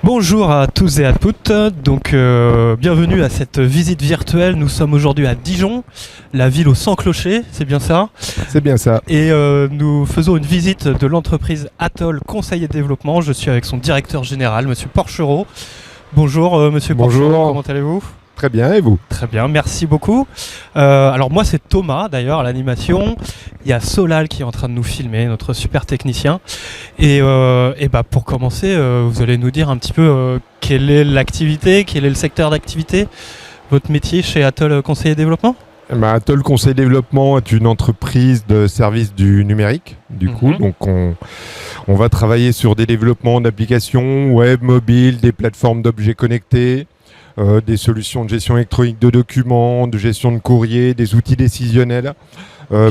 Bonjour à tous et à toutes, bienvenue à cette visite virtuelle. Nous sommes aujourd'hui à Dijon, la ville aux 100 clochers, c'est bien ça. C'est bien ça. Et nous faisons une visite de l'entreprise Atoll Conseil et Développement. Je suis avec son directeur général, monsieur Porchereau. Bonjour monsieur Bonjour. Porchereau, comment allez-vous ? Très bien, et vous ? Très bien, merci beaucoup. Alors moi c'est Thomas d'ailleurs à l'animation. Il y a Solal qui est en train de nous filmer, notre super technicien. Et pour commencer, vous allez nous dire un petit peu quelle est l'activité, quel est le secteur d'activité, votre métier chez Atoll Conseil et Développement ? Atoll Conseil Développement est une entreprise de services du numérique, du coup. Donc on va travailler sur des développements d'applications web, mobiles, des plateformes d'objets connectés, des solutions de gestion électronique de documents, de gestion de courrier, des outils décisionnels.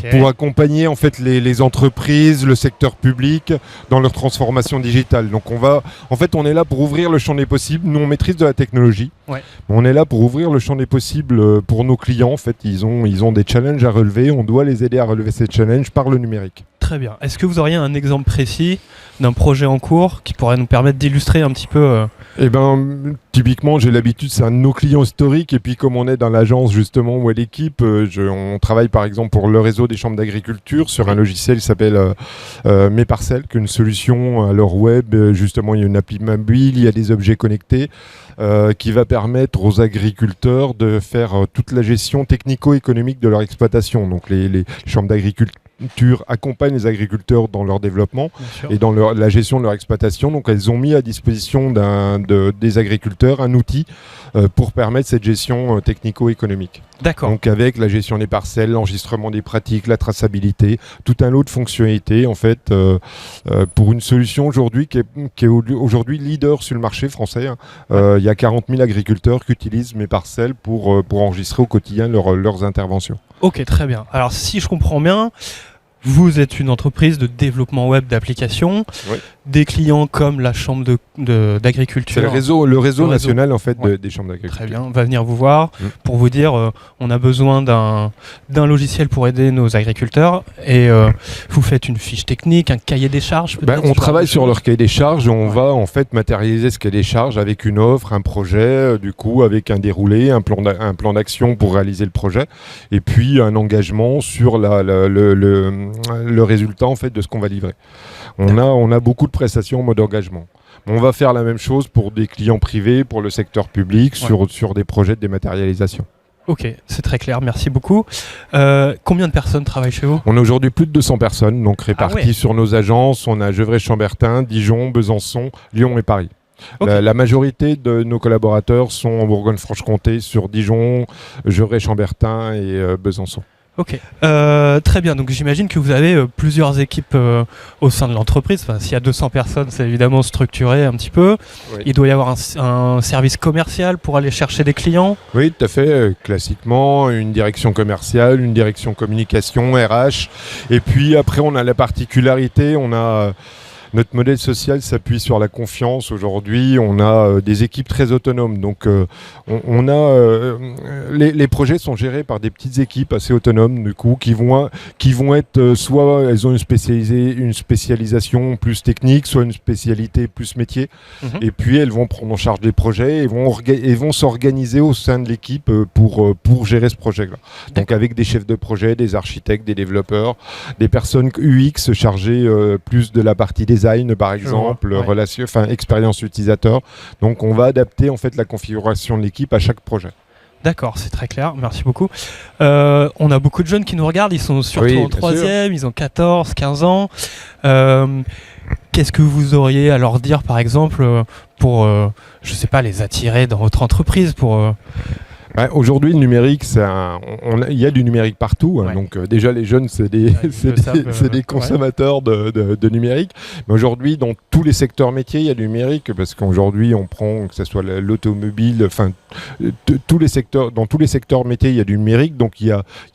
Pour accompagner en fait les entreprises, le secteur public dans leur transformation digitale. Donc on est là pour ouvrir le champ des possibles. Nous on maîtrise de la technologie. Ouais. On est là pour ouvrir le champ des possibles pour nos clients. En fait, ils ont des challenges à relever. On doit les aider à relever ces challenges par le numérique. Très bien. Est-ce que vous auriez un exemple précis d'un projet en cours qui pourrait nous permettre d'illustrer un petit peu Typiquement, j'ai l'habitude, c'est un de nos clients historiques. Et puis, comme on est dans l'agence justement où est l'équipe, on travaille par exemple pour le réseau des chambres d'agriculture sur un logiciel qui s'appelle Mes Parcelles, qui est une solution à leur web. Justement, il y a une appli mobile, il y a des objets connectés qui va permettre aux agriculteurs de faire toute la gestion technico-économique de leur exploitation. Donc, les chambres d'agriculture accompagnent les agriculteurs dans leur développement et dans la gestion de leur exploitation. Donc elles ont mis à disposition des agriculteurs un outil pour permettre cette gestion technico-économique. D'accord. Donc avec la gestion des parcelles, l'enregistrement des pratiques, la traçabilité, tout un lot de fonctionnalités en fait pour une solution aujourd'hui qui est aujourd'hui leader sur le marché français. Il y a 40 000 agriculteurs qui utilisent Mes Parcelles pour enregistrer au quotidien leurs interventions. Ok, très bien. Alors si je comprends bien, vous êtes une entreprise de développement web d'applications, des clients comme la chambre d'agriculture. C'est le réseau national en fait des chambres d'agriculture. Très bien, on va venir vous voir pour vous dire on a besoin d'un logiciel pour aider nos agriculteurs et vous faites une fiche technique, un cahier des charges peut-être. On travaille sur leur cahier des charges et on va en fait matérialiser ce cahier des charges avec une offre, un projet, du coup avec un déroulé, un plan d'action pour réaliser le projet et puis un engagement sur le résultat en fait de ce qu'on va livrer. On a beaucoup de prestations en mode engagement. On va faire la même chose pour des clients privés, pour le secteur public, sur des projets de dématérialisation. Ok, c'est très clair, merci beaucoup. Combien de personnes travaillent chez vous ? On a aujourd'hui plus de 200 personnes, donc réparties sur nos agences. On a Gevrey-Chambertin, Dijon, Besançon, Lyon et Paris. Okay. La majorité de nos collaborateurs sont en Bourgogne-Franche-Comté, sur Dijon, Gevrey-Chambertin et Besançon. Ok, très bien. Donc j'imagine que vous avez plusieurs équipes au sein de l'entreprise. Enfin, s'il y a 200 personnes, c'est évidemment structuré un petit peu. Oui. Il doit y avoir un service commercial pour aller chercher des clients. Oui, tout à fait. Classiquement, une direction commerciale, une direction communication, RH. Et puis après, on a la particularité, notre modèle social s'appuie sur la confiance. Aujourd'hui, on a des équipes très autonomes. Donc, les projets sont gérés par des petites équipes assez autonomes, du coup, qui vont être soit elles ont une spécialisation plus technique, soit une spécialité plus métier. Et puis, elles vont prendre en charge des projets et vont s'organiser au sein de l'équipe pour gérer ce projet-là. Donc, avec des chefs de projet, des architectes, des développeurs, des personnes UX chargées plus de la partie design par exemple, expérience utilisateur. Donc on va adapter en fait la configuration de l'équipe à chaque projet. D'accord, c'est très clair, merci beaucoup. On a beaucoup de jeunes qui nous regardent, ils sont surtout en troisième, ils ont 14, 15 ans. Qu'est-ce que vous auriez à leur dire par exemple pour, je sais pas, les attirer dans votre entreprise pour... Aujourd'hui, le numérique, il y a du numérique partout. Donc déjà, les jeunes, c'est des consommateurs de numérique. Mais aujourd'hui, dans tous les secteurs métiers, il y a du numérique parce qu'aujourd'hui, on prend que ce soit l'automobile, dans tous les secteurs métiers, il y a du numérique. Donc il y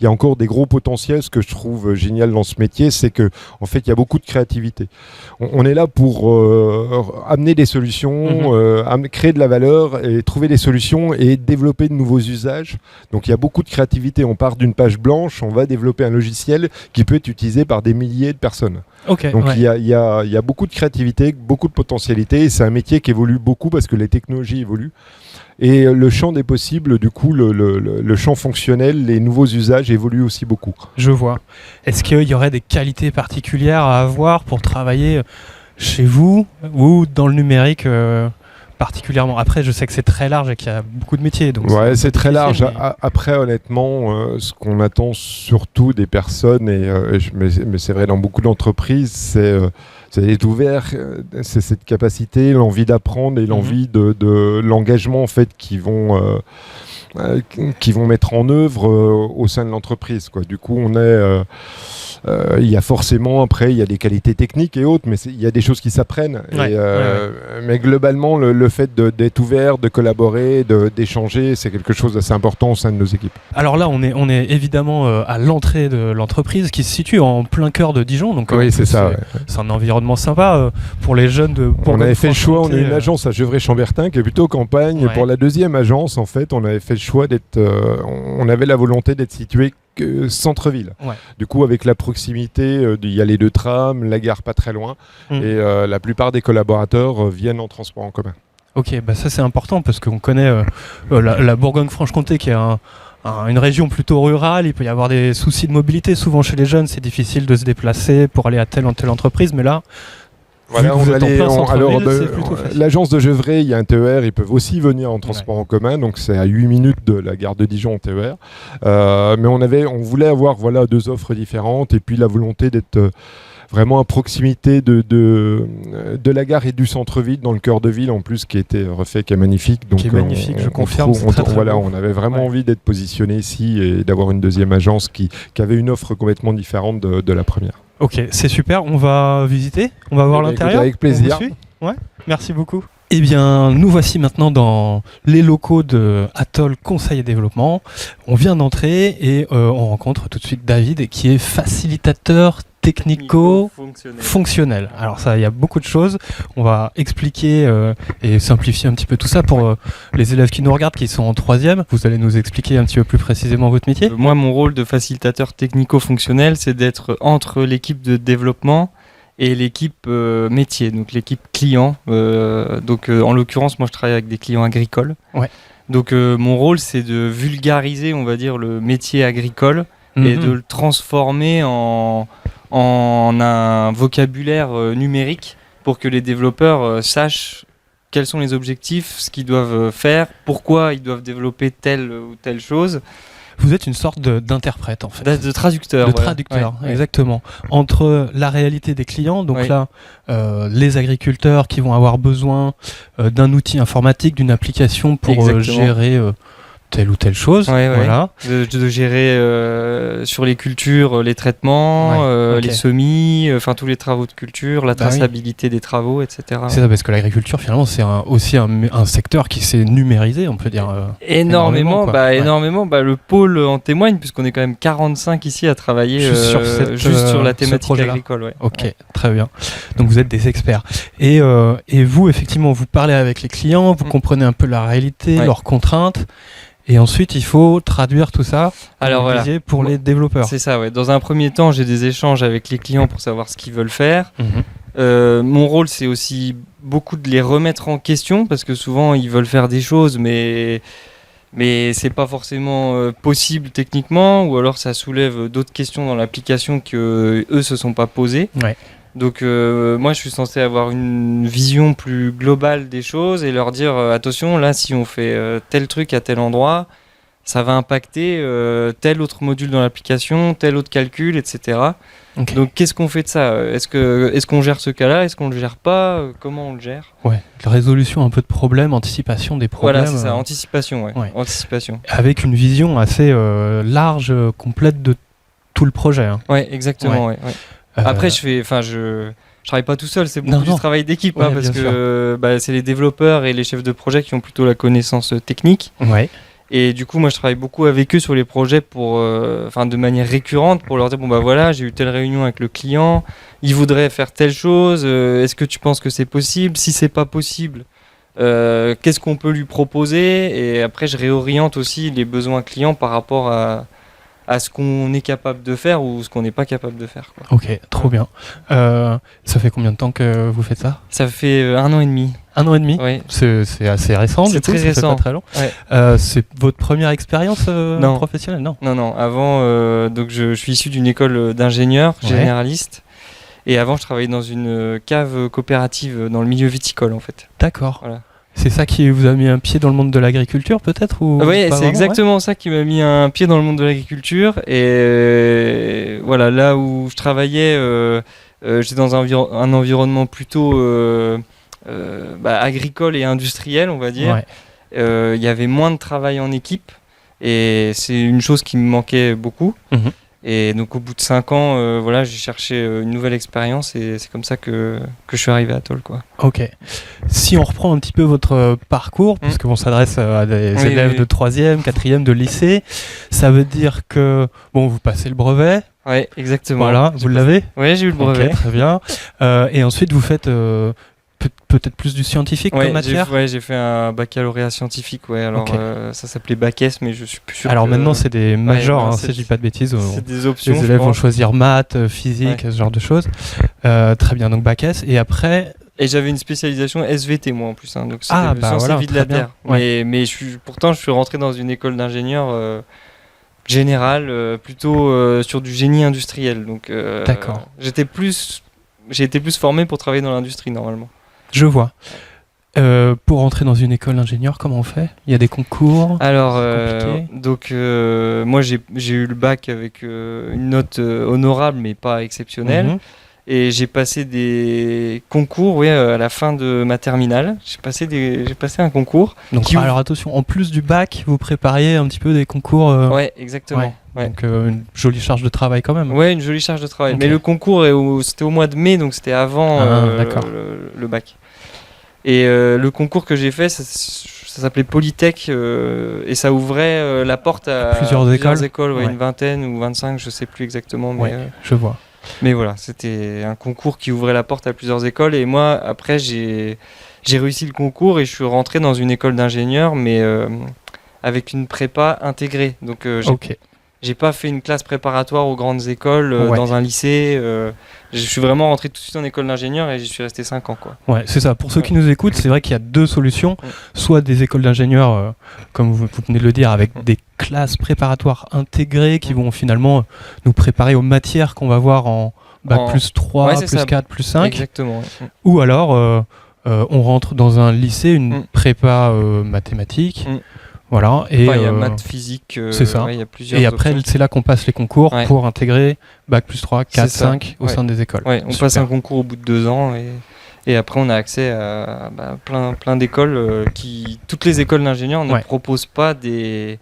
a encore des gros potentiels. Ce que je trouve génial dans ce métier, c'est que en fait, il y a beaucoup de créativité. On est là pour amener des solutions, créer de la valeur et trouver des solutions et développer de nouveaux usages. Donc il y a beaucoup de créativité. On part d'une page blanche, on va développer un logiciel qui peut être utilisé par des milliers de personnes. Donc il y a beaucoup de créativité, beaucoup de potentialité, et c'est un métier qui évolue beaucoup parce que les technologies évoluent. Et le champ des possibles, du coup, le champ fonctionnel, les nouveaux usages évoluent aussi beaucoup. Je vois. Est-ce qu'il y aurait des qualités particulières à avoir pour travailler chez vous ou dans le numérique particulièrement? Après, je sais que c'est très large et qu'il y a beaucoup de métiers. Donc ouais, c'est très large. Mais... Après, honnêtement, ce qu'on attend surtout des personnes, mais c'est vrai dans beaucoup d'entreprises, c'est d'être ouvert, c'est cette capacité, l'envie d'apprendre et l'envie de l'engagement en fait qui vont mettre en œuvre au sein de l'entreprise, quoi. Du coup, il y a forcément, après, il y a des qualités techniques et autres, mais il y a des choses qui s'apprennent. Mais globalement, le fait d'être ouvert, de collaborer, d'échanger, c'est quelque chose d'assez important au sein de nos équipes. Alors là, on est évidemment à l'entrée de l'entreprise qui se situe en plein cœur de Dijon. Donc, oui, c'est ça. C'est un environnement sympa pour les jeunes de On avait fait le choix, on a une agence à Gevrey-Chambertin qui est plutôt campagne. Ouais. Pour la deuxième agence, en fait, on avait fait le choix d'être... on avait la volonté d'être situé centre-ville. Ouais. Du coup, avec la proximité, il y a les 2 trams, la gare pas très loin, et la plupart des collaborateurs viennent en transport en commun. Ok, bah ça c'est important parce qu'on connaît la Bourgogne-Franche-Comté qui est une région plutôt rurale. Il peut y avoir des soucis de mobilité. Souvent chez les jeunes, c'est difficile de se déplacer pour aller à telle ou telle entreprise, mais là... Voilà, l'agence de Gevrey, il y a un TER, ils peuvent aussi venir en transport en commun, donc c'est à 8 minutes de la gare de Dijon en TER. Mais on voulait avoir 2 offres différentes, et puis la volonté d'être vraiment à proximité de la gare et du centre-ville, dans le cœur de ville en plus, qui a été refait, qui est magnifique. Donc, qui est magnifique, je confirme. On avait vraiment envie d'être positionné ici et d'avoir une deuxième agence qui avait une offre complètement différente de la première. Ok, c'est super, on va visiter, on va voir l'intérieur. Avec plaisir. Ouais, merci beaucoup. Eh bien, nous voici maintenant dans les locaux de Atoll Conseil et Développement. On vient d'entrer et on rencontre tout de suite David qui est facilitateur technico-fonctionnel. Alors ça, il y a beaucoup de choses. On va expliquer et simplifier un petit peu tout ça pour les élèves qui nous regardent, qui sont en 3e. Vous allez nous expliquer un petit peu plus précisément votre métier. Moi, mon rôle de facilitateur technico-fonctionnel, c'est d'être entre l'équipe de développement et l'équipe métier, donc l'équipe client. En l'occurrence, moi, je travaille avec des clients agricoles. Ouais. Donc mon rôle, c'est de vulgariser, on va dire, le métier agricole et de le transformer en un vocabulaire numérique pour que les développeurs sachent quels sont les objectifs, ce qu'ils doivent faire, pourquoi ils doivent développer telle ou telle chose. Vous êtes une sorte d'interprète en fait. De traducteur. De traducteur, exactement. Entre la réalité des clients, donc là, les agriculteurs qui vont avoir besoin d'un outil informatique, d'une application pour gérer... telle ou telle chose, voilà. De gérer sur les cultures, les traitements, les semis, tous les travaux de culture, la traçabilité des travaux, etc. C'est ça, parce que l'agriculture, finalement, c'est aussi un secteur qui s'est numérisé, on peut dire. Énormément. Le pôle en témoigne, puisqu'on est quand même 45 ici à travailler sur la thématique agricole. Ok, très bien. Donc vous êtes des experts. Et vous, effectivement, vous parlez avec les clients, vous comprenez un peu la réalité, leurs contraintes. Et ensuite, il faut traduire tout ça pour les développeurs. C'est ça, ouais. Dans un premier temps, j'ai des échanges avec les clients pour savoir ce qu'ils veulent faire. Mon rôle, c'est aussi beaucoup de les remettre en question, parce que souvent, ils veulent faire des choses, mais c'est pas forcément possible techniquement, ou alors ça soulève d'autres questions dans l'application qu'eux se sont pas posées. Ouais. Donc moi je suis censé avoir une vision plus globale des choses et leur dire attention, là si on fait tel truc à tel endroit, ça va impacter tel autre module dans l'application, tel autre calcul, etc. Okay. Donc qu'est-ce qu'on fait de ça ? Est-ce qu'on gère ce cas-là ? Est-ce qu'on le gère pas ? Comment on le gère ? Ouais, résolution un peu de problèmes, anticipation des problèmes. Voilà, c'est ça, anticipation, anticipation. Avec une vision assez large, complète de tout le projet. Hein. Ouais, exactement, ouais. Après, je travaille pas tout seul, c'est beaucoup du travail d'équipe, parce que c'est les développeurs et les chefs de projet qui ont plutôt la connaissance technique. Ouais. Et du coup, moi, je travaille beaucoup avec eux sur les projets de manière récurrente pour leur dire j'ai eu telle réunion avec le client, il voudrait faire telle chose, est-ce que tu penses que c'est possible ? Si c'est pas possible, qu'est-ce qu'on peut lui proposer, et après je réoriente aussi les besoins clients par rapport à ce qu'on est capable de faire ou ce qu'on n'est pas capable de faire, quoi. Ok, trop bien. Ça fait combien de temps que vous faites ça ? Ça fait 1 an et demi. 1 an et demi ? Ouais. C'est assez récent, C'est du coup, très ça fait récent. pas très long. Ouais. C'est votre première expérience Non. professionnelle ? Non. Non, avant, donc je suis issu d'une école d'ingénieur généraliste, et avant je travaillais dans une cave coopérative dans le milieu viticole en fait. D'accord. Voilà. C'est ça qui vous a mis un pied dans le monde de l'agriculture peut-être ou Oui, pas c'est vraiment, exactement ça qui m'a mis un pied dans le monde de l'agriculture, et voilà, là où je travaillais, j'étais dans un environnement plutôt agricole et industriel, on va dire. Ouais. Il y avait moins de travail en équipe, et c'est une chose qui me manquait beaucoup. Mhm. Et donc au bout de 5 ans, voilà, j'ai cherché une nouvelle expérience, et c'est comme ça que je suis arrivé à Toll, quoi. Ok. Si on reprend un petit peu votre parcours, puisque on s'adresse à des élèves de 3e, 4e de lycée, ça veut dire que bon, vous passez le brevet. Ouais, exactement. Voilà, vous l'avez ? Ouais, j'ai eu le brevet. Ok, très bien. Et ensuite, vous faites peut-être plus du scientifique comme matière ? J'ai fait un baccalauréat scientifique, ouais. Alors Ok. ça s'appelait bac S, mais je suis plus sûr. Alors maintenant, c'est des majors, voilà, si je dis pas de bêtises. c'est des options. Les élèves vont choisir maths, physique, ce genre de choses. Très bien, donc bac S. Et après... Et j'avais une spécialisation SVT, moi, en plus. Donc c'était sciences et vie de la Terre. Ouais. Mais pourtant, je suis rentré dans une école d'ingénieur générale, plutôt sur du génie industriel. Donc D'accord. j'ai été plus formé pour travailler dans l'industrie, normalement. Je vois. Pour entrer dans une école d'ingénieur, comment on fait ? Il y a des concours ? Alors, compliqué. moi j'ai eu le bac avec une note honorable, mais pas exceptionnelle. Mhm. Et j'ai passé des concours, à la fin de ma terminale. J'ai passé un concours. Donc, alors attention, en plus du bac, vous prépariez un petit peu des concours. Ouais, exactement. Ouais. Donc une jolie charge de travail quand même. Ouais, une jolie charge de travail. Okay. Mais le concours, c'était au mois de mai, donc c'était avant le bac. Et le concours que j'ai fait, ça s'appelait Polytech, et ça ouvrait la porte à plusieurs écoles, une vingtaine ou 25, je sais plus exactement. Mais, je vois. Mais voilà, c'était un concours qui ouvrait la porte à plusieurs écoles, et moi, après, j'ai réussi le concours et je suis rentré dans une école d'ingénieur, mais avec une prépa intégrée. Donc j'ai pas fait une classe préparatoire aux grandes écoles dans un lycée. Je suis vraiment rentré tout de suite en école d'ingénieur et j'y suis resté 5 ans, quoi. Ouais, c'est ça. Pour ceux qui nous écoutent, c'est vrai qu'il y a 2 solutions. Soit des écoles d'ingénieurs, comme vous venez de le dire, avec des classes préparatoires intégrées qui vont finalement nous préparer aux matières qu'on va voir en bac plus 3, plus 4, plus 5. Exactement. Ouais. Ou alors, on rentre dans un lycée, une prépa mathématiques. Voilà, et il y a maths, physique, c'est ça. Il y a plusieurs et après, options. c'est là qu'on passe les concours pour intégrer bac plus 3, 4, 5 au sein des écoles. Ouais, on passe un concours au bout de 2 ans et après on a accès à plein d'écoles toutes les écoles d'ingénieurs ne proposent pas des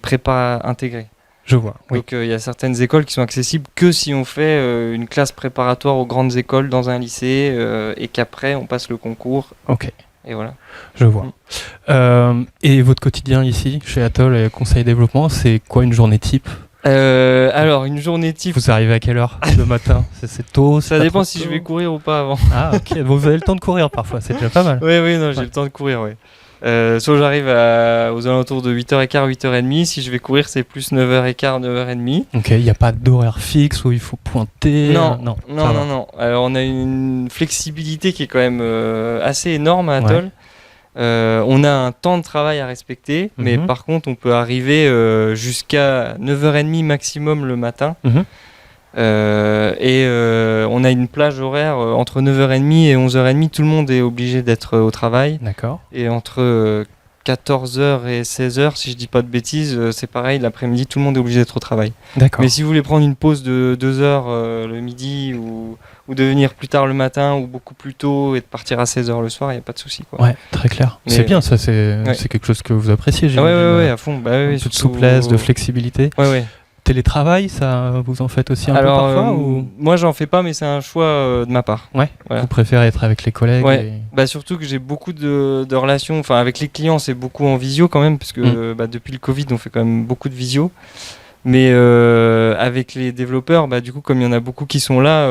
prépas intégrés. Je vois. Donc il y a certaines écoles qui sont accessibles que si on fait une classe préparatoire aux grandes écoles dans un lycée et qu'après on passe le concours. Ok. Et voilà. Je vois. Et votre quotidien ici, chez Atoll et Conseil Développement, c'est quoi une journée type ? Alors, une journée type... Vous arrivez à quelle heure le matin ? C'est tôt ? Ça dépend si je vais courir ou pas avant. Ah, ok. Bon, vous avez le temps de courir parfois, c'est déjà pas mal. Oui, j'ai le temps de courir, oui. Soit j'arrive aux alentours de 8h15, 8h30. Si je vais courir, c'est plus 9h15, 9h30. Ok, il n'y a pas d'horaire fixe où il faut pointer. Non. Alors on a une flexibilité qui est quand même assez énorme à Atoll. On a un temps de travail à respecter, mais par contre on peut arriver jusqu'à 9h30 maximum le matin. Et on a une plage horaire entre 9h30 et 11h30, tout le monde est obligé d'être au travail. D'accord. Et entre 14h et 16h, si je dis pas de bêtises, c'est pareil, l'après-midi, tout le monde est obligé d'être au travail. D'accord. Mais si vous voulez prendre une pause de 2 heures le midi ou de venir plus tard le matin ou beaucoup plus tôt et de partir à 16h le soir, il n'y a pas de souci, quoi. Ouais, très clair. Mais c'est bien, ça, c'est quelque chose que vous appréciez, j'imagine. Ouais, à fond. Un peu de souplesse, de flexibilité. Ouais. Télétravail, ça, vous en faites aussi un peu parfois ou... Moi, j'en fais pas, mais c'est un choix de ma part. Ouais. Voilà. Vous préférez être avec les collègues. Surtout que j'ai beaucoup de relations. Enfin, avec les clients, c'est beaucoup en visio quand même, parce que depuis le Covid, on fait quand même beaucoup de visio. Mais avec les développeurs, du coup, comme il y en a beaucoup qui sont là,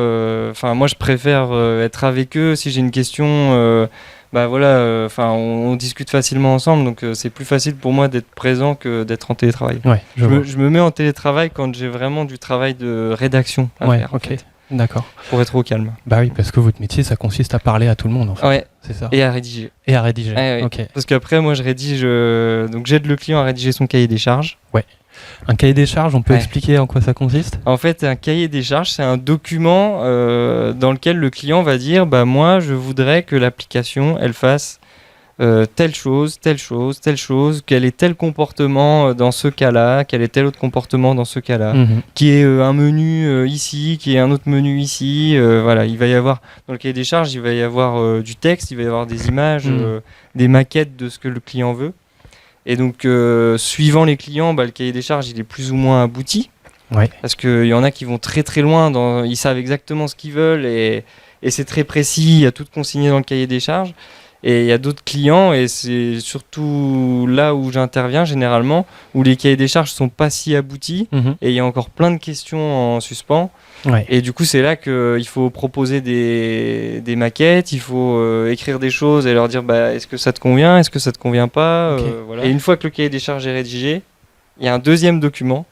moi, je préfère être avec eux. Si j'ai une question, bah voilà, on discute facilement ensemble, donc c'est plus facile pour moi d'être présent que d'être en télétravail. Ouais, je me mets en télétravail quand j'ai vraiment du travail de rédaction à faire. Ok, d'accord. Pour être au calme. Bah oui, parce que votre métier, ça consiste à parler à tout le monde, en fait. Ouais. C'est ça. Et à rédiger. Ouais. Ok. Parce qu'après, moi, je rédige. Donc, j'aide le client à rédiger son cahier des charges. Ouais. Un cahier des charges, on peut expliquer en quoi ça consiste ? En fait, un cahier des charges, c'est un document dans lequel le client va dire moi, je voudrais que l'application, elle fasse telle chose, quel est tel comportement dans ce cas-là, quel est tel autre comportement dans ce cas-là, qui est un menu ici, qui est un autre menu ici. Voilà, il va y avoir, dans le cahier des charges, il va y avoir du texte, il va y avoir des images, des maquettes de ce que le client veut. Et donc, suivant les clients, le cahier des charges, il est plus ou moins abouti. Ouais. Parce qu'il y en a qui vont très très loin, ils savent exactement ce qu'ils veulent et c'est très précis, il y a tout consigné dans le cahier des charges. Et il y a d'autres clients, et c'est surtout là où j'interviens généralement, où les cahiers des charges ne sont pas si aboutis, et il y a encore plein de questions en suspens. Ouais. Et du coup, c'est là qu'il faut proposer des maquettes, il faut écrire des choses et leur dire est-ce que ça te convient, est-ce que ça te convient pas. Voilà. Et une fois que le cahier des charges est rédigé, il y a un deuxième document.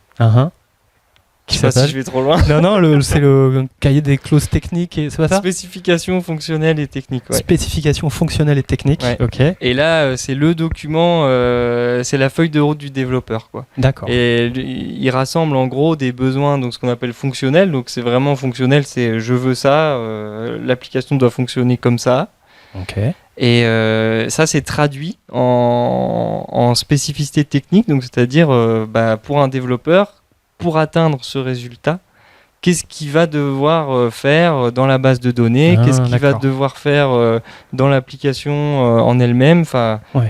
Qui je sais pas si je vais trop loin. Non, c'est le cahier des clauses techniques, c'est pas ça ? Spécifications fonctionnelles et techniques. Ouais. Spécifications fonctionnelles et techniques, ouais. Ok. Et là, c'est le document, c'est la feuille de route du développeur, quoi. D'accord. Et il rassemble en gros des besoins, donc ce qu'on appelle fonctionnels. Donc c'est vraiment fonctionnel, c'est je veux ça, l'application doit fonctionner comme ça. Ok. Et ça, c'est traduit en spécificité technique, donc c'est-à-dire pour un développeur, pour atteindre ce résultat, qu'est-ce qu'il va devoir faire dans la base de données, qu'est-ce qu'il va devoir faire dans l'application en elle-même.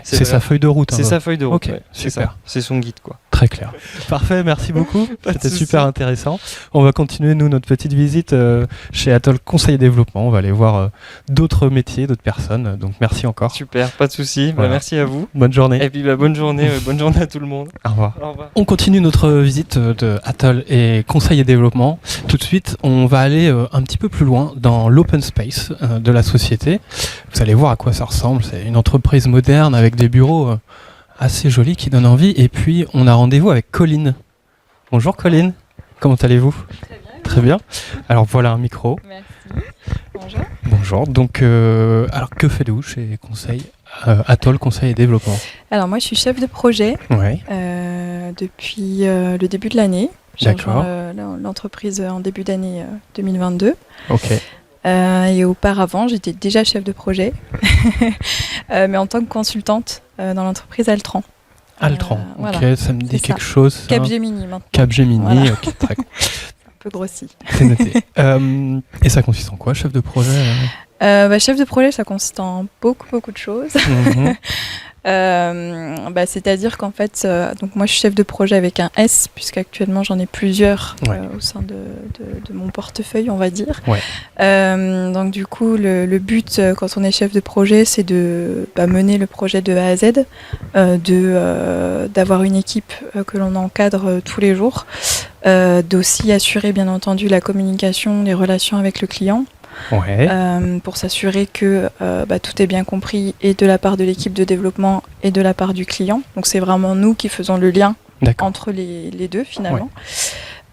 C'est sa feuille de route. C'est sa feuille de route. Ok, super. C'est son guide, quoi. Très clair. Parfait, merci beaucoup. C'était super intéressant. On va continuer, nous, notre petite visite chez Atoll Conseil et Développement. On va aller voir d'autres métiers, d'autres personnes. Donc, merci encore. Super, pas de souci. Voilà. Merci à vous. Bonne journée. Et puis, bonne journée à tout le monde. Au revoir. Au revoir. On continue notre visite de Atoll et Conseil et Développement. Tout de suite, on va aller un petit peu plus loin dans l'open space de la société. Vous allez voir à quoi ça ressemble. C'est une entreprise moderne avec des bureaux assez jolis qui donnent envie. Et puis, on a rendez-vous avec Colline. Bonjour Colline, comment allez-vous ? Très bien. Très bien. Alors voilà un micro. Merci. Bonjour. Bonjour. Donc, alors que faites-vous chez Atoll Conseil et Développement ? Alors moi, je suis chef de projet depuis le début de l'année. J'ai rejoint l'entreprise en début d'année 2022. Ok. Et auparavant, j'étais déjà chef de projet, mais en tant que consultante dans l'entreprise Altran. Altran, ok, voilà. Ça me dit quelque chose. Ça. Capgemini maintenant. Capgemini, voilà. Ok, très cool. C'est un peu grossi. C'est noté. Et ça consiste en quoi, chef de projet Chef de projet, ça consiste en beaucoup de choses. C'est-à-dire qu'en fait, donc moi je suis chef de projet avec un S, puisqu'actuellement j'en ai plusieurs au sein de mon portefeuille, on va dire. Ouais. Donc du coup, le but quand on est chef de projet, c'est de mener le projet de A à Z, d'avoir une équipe que l'on encadre tous les jours, d'aussi assurer bien entendu la communication, les relations avec le client. Ouais. Pour s'assurer que tout est bien compris et de la part de l'équipe de développement et de la part du client. Donc c'est vraiment nous qui faisons le lien entre les deux finalement.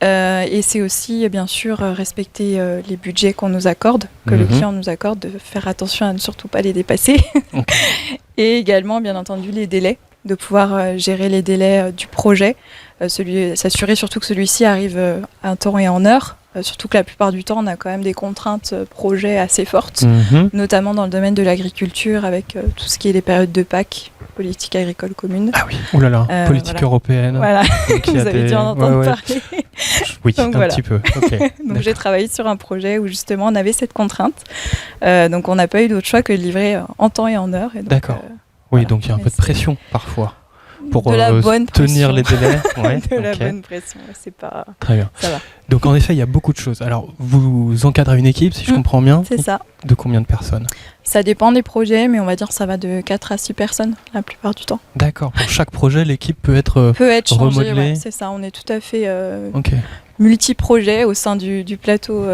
Ouais. Et c'est aussi bien sûr respecter les budgets qu'on nous accorde, que le client nous accorde, de faire attention à ne surtout pas les dépasser. Et également bien entendu les délais, de pouvoir gérer les délais du projet, s'assurer surtout que celui-ci arrive à temps et en heure. Surtout que la plupart du temps, on a quand même des contraintes projets assez fortes, notamment dans le domaine de l'agriculture, avec tout ce qui est les périodes de PAC, politique agricole commune. Ah oui, oulala, politique européenne. Voilà, vous avez dû en entendre parler. Oui, donc, un petit peu. Okay. Donc j'ai travaillé sur un projet où justement on avait cette contrainte. Donc on n'a pas eu d'autre choix que de livrer en temps et en heure. Et donc, d'accord. Oui, donc il y a un peu de pression parfois. Pour tenir les délais. La bonne pression, c'est pas... Très bien. Ça va. Donc en effet, il y a beaucoup de choses. Alors, vous encadrez une équipe, si je comprends bien. C'est ça. de combien de personnes ? Ça dépend des projets, mais on va dire ça va de 4 à 6 personnes la plupart du temps. D'accord. Pour chaque projet, l'équipe peut être changée, remodelée. ouais, c'est ça. On est tout à fait Ok. multi-projets au sein du plateau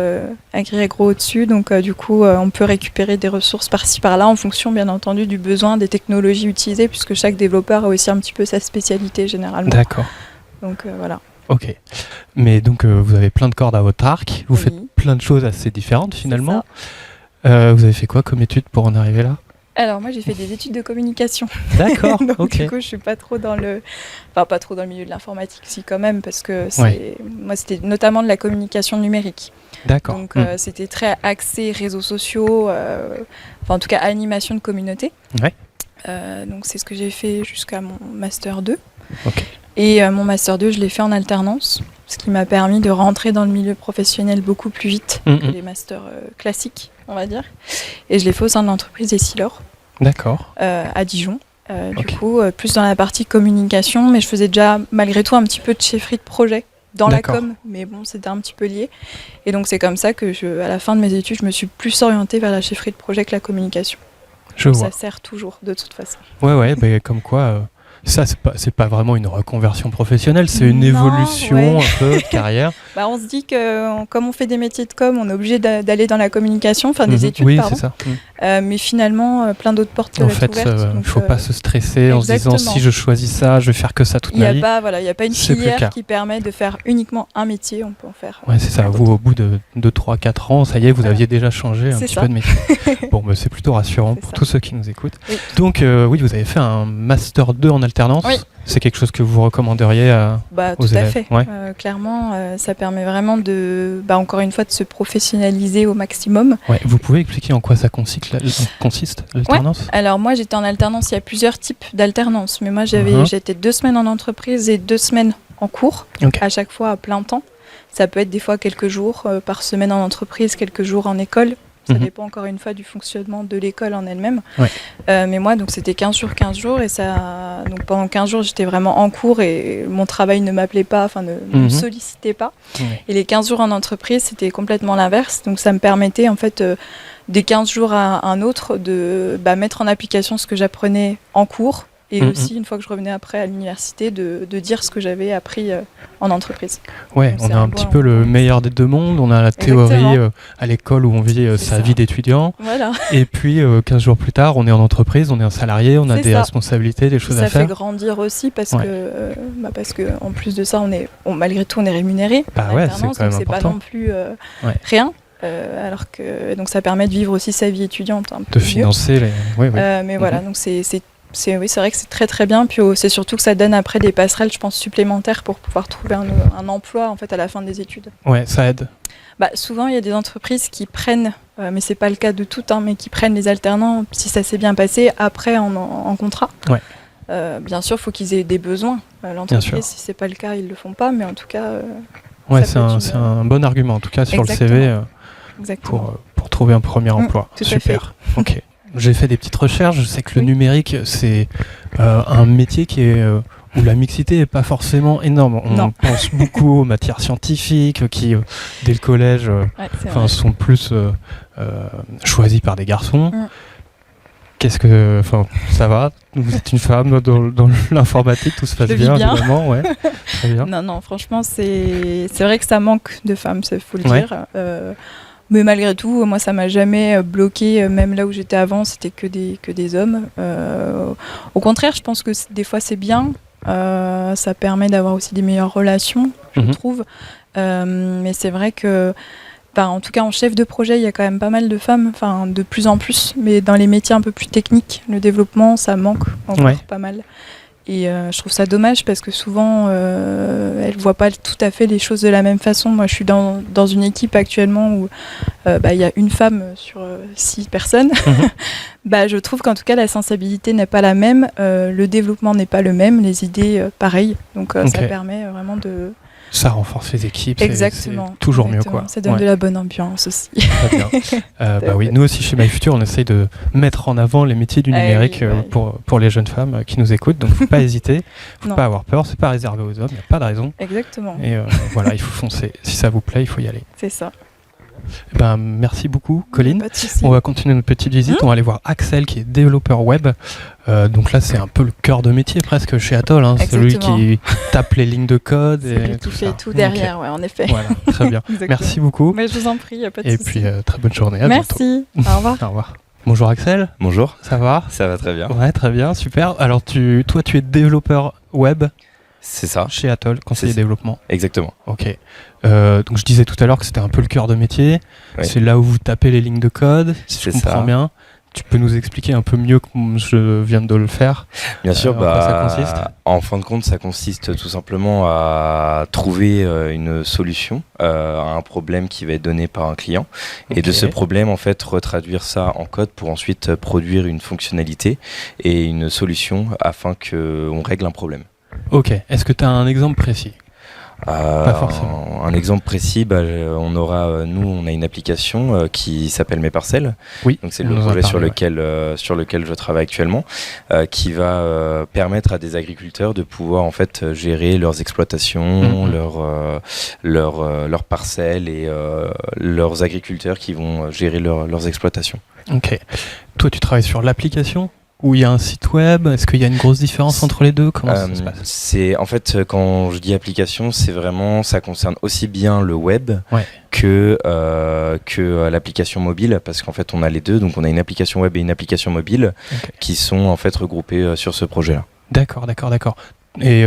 Agri-Agro au-dessus. Donc du coup, on peut récupérer des ressources par-ci par-là en fonction, bien entendu, du besoin des technologies utilisées, puisque chaque développeur a aussi un petit peu sa spécialité généralement. D'accord. Donc voilà. Ok. Mais donc vous avez plein de cordes à votre arc. Vous Oui. faites plein de choses assez différentes finalement. C'est Vous avez fait quoi comme études pour en arriver là ? Alors moi, j'ai fait des études de communication. D'accord. Donc Ok. du coup, je suis pas trop dans le milieu de l'informatique, si quand même, parce que moi, c'était notamment de la communication numérique. D'accord. Donc c'était très axé réseaux sociaux, en tout cas animation de communauté. Ouais. Donc c'est ce que j'ai fait jusqu'à mon master 2. Ok. Et mon master 2, je l'ai fait en alternance, ce qui m'a permis de rentrer dans le milieu professionnel beaucoup plus vite que les masters classiques, on va dire. Et je l'ai fait au sein de l'entreprise Essilor. D'accord. À Dijon. Du coup, plus dans la partie communication, mais je faisais déjà malgré tout un petit peu de chefferie de projet dans la com, mais bon, c'était un petit peu lié. Et donc c'est comme ça que à la fin de mes études, je me suis plus orientée vers la chefferie de projet que la communication. Je vois. Ça sert toujours de toute façon. Ouais, bah, comme quoi. Ça, c'est pas vraiment une reconversion professionnelle, c'est une évolution un peu de carrière. Bah, on se dit que comme on fait des métiers de com, on est obligé d'aller dans la communication, enfin des études, oui, pardon. c'est ça. Mais finalement, plein d'autres portes peuvent être ouvertes. Il ne faut pas se stresser en se disant si je choisis ça, je vais faire que ça toute ma vie. Il n'y a pas une filière qui permet de faire uniquement un métier, on peut en faire. Ouais, c'est ça. Vous, au bout de 3-4 ans, ça y est, vous aviez déjà changé un petit peu de métier. Bon, bah, c'est plutôt rassurant pour tous ceux qui nous écoutent. Oui. Donc, oui, vous avez fait un Master 2 en alternance. Oui. C'est quelque chose que vous recommanderiez aux tout élèves. à fait. Ouais. Clairement, ça permet vraiment encore une fois, de se professionnaliser au maximum. Ouais. Vous pouvez expliquer en quoi ça consiste l'alternance ? Ouais. Alors moi, j'étais en alternance. Il y a plusieurs types d'alternance, mais moi, j'étais 2 semaines en entreprise et 2 semaines en cours, à chaque fois à plein temps. Ça peut être des fois quelques jours par semaine en entreprise, quelques jours en école. Ça dépend encore une fois du fonctionnement de l'école en elle-même. Ouais. Mais moi, donc c'était 15 jours et ça. Donc pendant 15 jours, j'étais vraiment en cours et mon travail ne m'appelait pas, ne me sollicitait pas. Ouais. Et les 15 jours en entreprise, c'était complètement l'inverse. Donc ça me permettait en fait des 15 jours à un autre de mettre en application ce que j'apprenais en cours. Et aussi, une fois que je revenais après à l'université, de dire ce que j'avais appris en entreprise. Ouais, donc, on a un petit peu le meilleur des deux mondes. On a la théorie à l'école où on vit sa vie d'étudiant. Voilà. Et puis, 15 jours plus tard, on est en entreprise, on est un salarié, on a des responsabilités, des choses à faire. Ça fait grandir aussi parce que en plus de ça, malgré tout, on est rémunéré. Bah ouais, c'est quand même important. C'est pas non plus rien. Alors que donc ça permet de vivre aussi sa vie étudiante. De financer les... mais voilà, donc c'est vrai que c'est très très bien, puis c'est surtout que ça donne après des passerelles, je pense, supplémentaires pour pouvoir trouver un emploi en fait à la fin des études. Ouais, ça aide. Souvent il y a des entreprises qui prennent, mais c'est pas le cas de toutes, mais qui prennent les alternants, si ça s'est bien passé, après en contrat. Ouais. Bien sûr, il faut qu'ils aient des besoins. L'entreprise, si c'est pas le cas, ils le font pas, mais en tout cas... c'est un bon argument, en tout cas sur Exactement. le CV pour trouver un premier emploi. Super. Ok. J'ai fait des petites recherches, je sais que le numérique, c'est un métier où la mixité n'est pas forcément énorme. On pense beaucoup aux matières scientifiques qui, dès le collège, sont plus choisies par des garçons. Ça va? Vous êtes une femme dans l'informatique, tout se passe bien, évidemment. Ouais. Très bien. Non, franchement, c'est vrai que ça manque de femmes, il faut le dire. Mais malgré tout, moi, ça m'a jamais bloqué. Même là où j'étais avant, c'était que des hommes. Au contraire, je pense que des fois, c'est bien. Ça permet d'avoir aussi des meilleures relations, je trouve. Mais c'est vrai que, en tout cas, en chef de projet, il y a quand même pas mal de femmes, de plus en plus. Mais dans les métiers un peu plus techniques, le développement, ça manque encore pas mal. Et je trouve ça dommage parce que souvent, elles ne voient pas tout à fait les choses de la même façon. Moi, je suis dans une équipe actuellement où il y a une femme sur 6 personnes. Je trouve qu'en tout cas, la sensibilité n'est pas la même, le développement n'est pas le même, les idées, pareil. Donc, ça permet vraiment de... Ça renforce les équipes, Exactement. C'est toujours mieux, quoi. Ça donne de la bonne ambiance aussi. Très bien. Oui, nous aussi chez MyFuture, on essaye de mettre en avant les métiers du numérique pour les jeunes femmes qui nous écoutent. Donc, il ne faut pas hésiter, il ne faut pas avoir peur, c'est pas réservé aux hommes, il n'y a pas de raison. Exactement. Et voilà, il faut foncer. Si ça vous plaît, il faut y aller. C'est ça. Merci beaucoup, Colline. Pas de souci. On va continuer notre petite visite. On va aller voir Axel, qui est développeur web. Donc là, c'est un peu le cœur de métier presque chez Atoll. Celui qui tape les lignes de code. C'est lui qui fait tout derrière, ouais, en effet. Voilà, très bien. Merci beaucoup. Mais je vous en prie, il n'y a pas de souci. Et puis, très bonne journée. À Merci. Au revoir. Au revoir. Bonjour Axel. Bonjour. Ça va ? Ça va très bien. Ouais, très bien, super. Alors, toi, tu es développeur web. C'est ça. Chez Atoll, conseiller développement. Exactement. Ok. Donc je disais tout à l'heure que c'était un peu le cœur de métier. Oui. C'est là où vous tapez les lignes de code, si je comprends bien. Tu peux nous expliquer un peu mieux que je viens de le faire. Bien sûr, en quoi ça consiste ? En fin de compte, ça consiste tout simplement à trouver une solution à un problème qui va être donné par un client. Et de ce problème, en fait, retraduire ça en code pour ensuite produire une fonctionnalité et une solution afin qu'on règle un problème. Ok. Est-ce que tu as un exemple précis ? Pas forcément. Un exemple précis, on a une application qui s'appelle Mes Parcelles. Oui. Donc c'est le projet sur lequel je travaille actuellement, qui va permettre à des agriculteurs de pouvoir en fait gérer leurs exploitations, leurs parcelles et leurs agriculteurs qui vont gérer leurs exploitations. Ok. Toi, tu travailles sur l'application ? Ou il y a un site web ? Est-ce qu'il y a une grosse différence entre les deux ? Comment ça se passe ? C'est en fait, quand je dis application, c'est vraiment, ça concerne aussi bien le web que l'application mobile, parce qu'en fait on a les deux, donc on a une application web et une application mobile qui sont en fait regroupées sur ce projet-là. D'accord. Et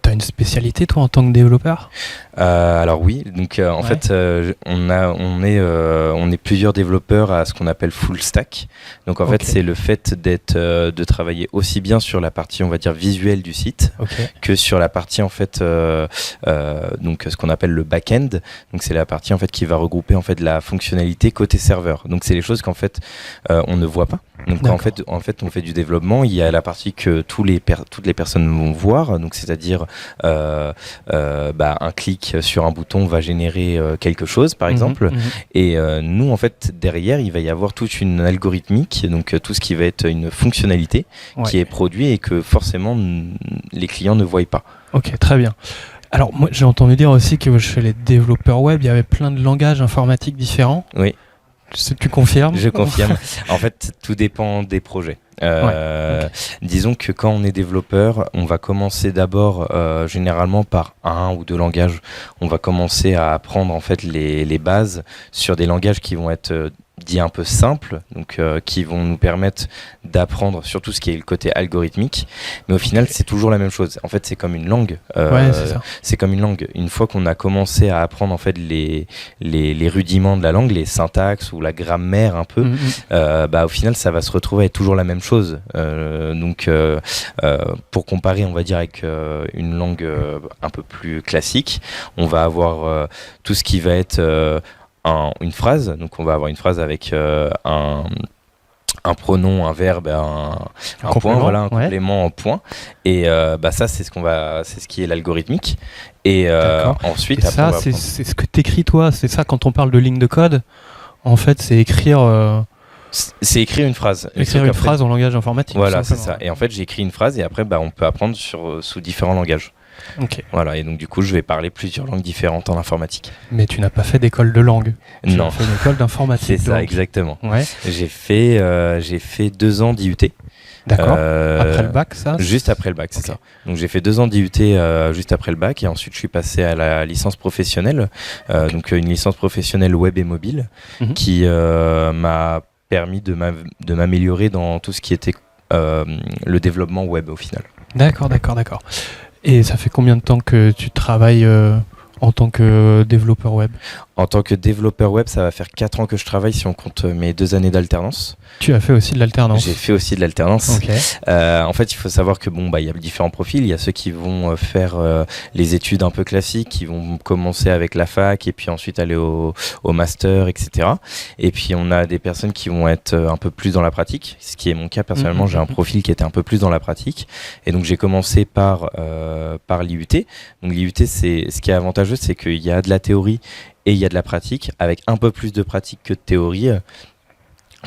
t'as une spécialité toi en tant que développeur ? Alors oui, donc en fait on est plusieurs développeurs à ce qu'on appelle full stack. Donc en fait c'est le fait de travailler aussi bien sur la partie on va dire visuelle du site que sur la partie en fait donc ce qu'on appelle le back-end. Donc c'est la partie en fait qui va regrouper en fait la fonctionnalité côté serveur. Donc c'est les choses qu'en fait on ne voit pas. Donc en fait on fait du développement, il y a la partie que toutes les personnes vont voir, donc c'est-à-dire un clic sur un bouton va générer quelque chose par exemple et nous en fait derrière il va y avoir toute une algorithmique, donc tout ce qui va être une fonctionnalité qui est produit et que forcément les clients ne voient pas. Ok, très bien. Alors moi j'ai entendu dire aussi que chez les développeurs web il y avait plein de langages informatiques différents. Oui. Tu confirmes ? Je confirme. En fait, tout dépend des projets. Disons que quand on est développeur, on va commencer d'abord généralement par un ou deux langages. On va commencer à apprendre en fait les bases sur des langages qui vont être dits un peu simples, donc qui vont nous permettre d'apprendre surtout ce qui est le côté algorithmique. Mais au final, c'est toujours la même chose. En fait, c'est comme une langue. C'est ça. C'est comme une langue. Une fois qu'on a commencé à apprendre en fait les rudiments de la langue, les syntaxes ou la grammaire un peu, au final, ça va se retrouver à être toujours la même chose. Pour comparer, on va dire avec une langue un peu plus classique, on va avoir tout ce qui va être une phrase. Donc on va avoir une phrase avec un pronom, un verbe, un point, voilà, un complément en point. Et ça, c'est ce qui est l'algorithmique. Et ensuite, et après, ça, c'est ce que t'écris toi. C'est ça quand on parle de ligne de code. En fait, c'est écrire. C'est écrire une phrase. Écrire une phrase en langage informatique. Voilà, c'est ça. Et en fait, j'ai écrit une phrase et après, on peut apprendre sous différents langages. Okay. Voilà, et donc du coup, je vais parler plusieurs langues différentes en informatique. Mais tu n'as pas fait d'école de langue. Non. Tu as fait une école d'informatique. C'est ça, exactement. Ouais. J'ai fait 2 ans d'IUT. D'accord. Après le bac, ça ? Juste après le bac, c'est ça. Donc j'ai fait 2 ans d'IUT juste après le bac et ensuite je suis passé à la licence professionnelle, donc une licence professionnelle web et mobile, qui m'a permis de m'améliorer dans tout ce qui était le développement web au final. D'accord. Et ça fait combien de temps que tu travailles en tant que développeur web ? En tant que développeur web, ça va faire 4 ans que je travaille si on compte mes 2 années d'alternance. Tu as fait aussi de l'alternance ? J'ai fait aussi de l'alternance. Okay. En fait, il faut savoir que il y a différents profils. Il y a ceux qui vont faire les études un peu classiques, qui vont commencer avec la fac et puis ensuite aller au master, etc. Et puis on a des personnes qui vont être un peu plus dans la pratique, ce qui est mon cas personnellement. J'ai un profil qui était un peu plus dans la pratique. Et donc j'ai commencé par l'IUT. Donc l'IUT, ce qui est avantageux, c'est qu'il y a de la théorie et il y a de la pratique, avec un peu plus de pratique que de théorie.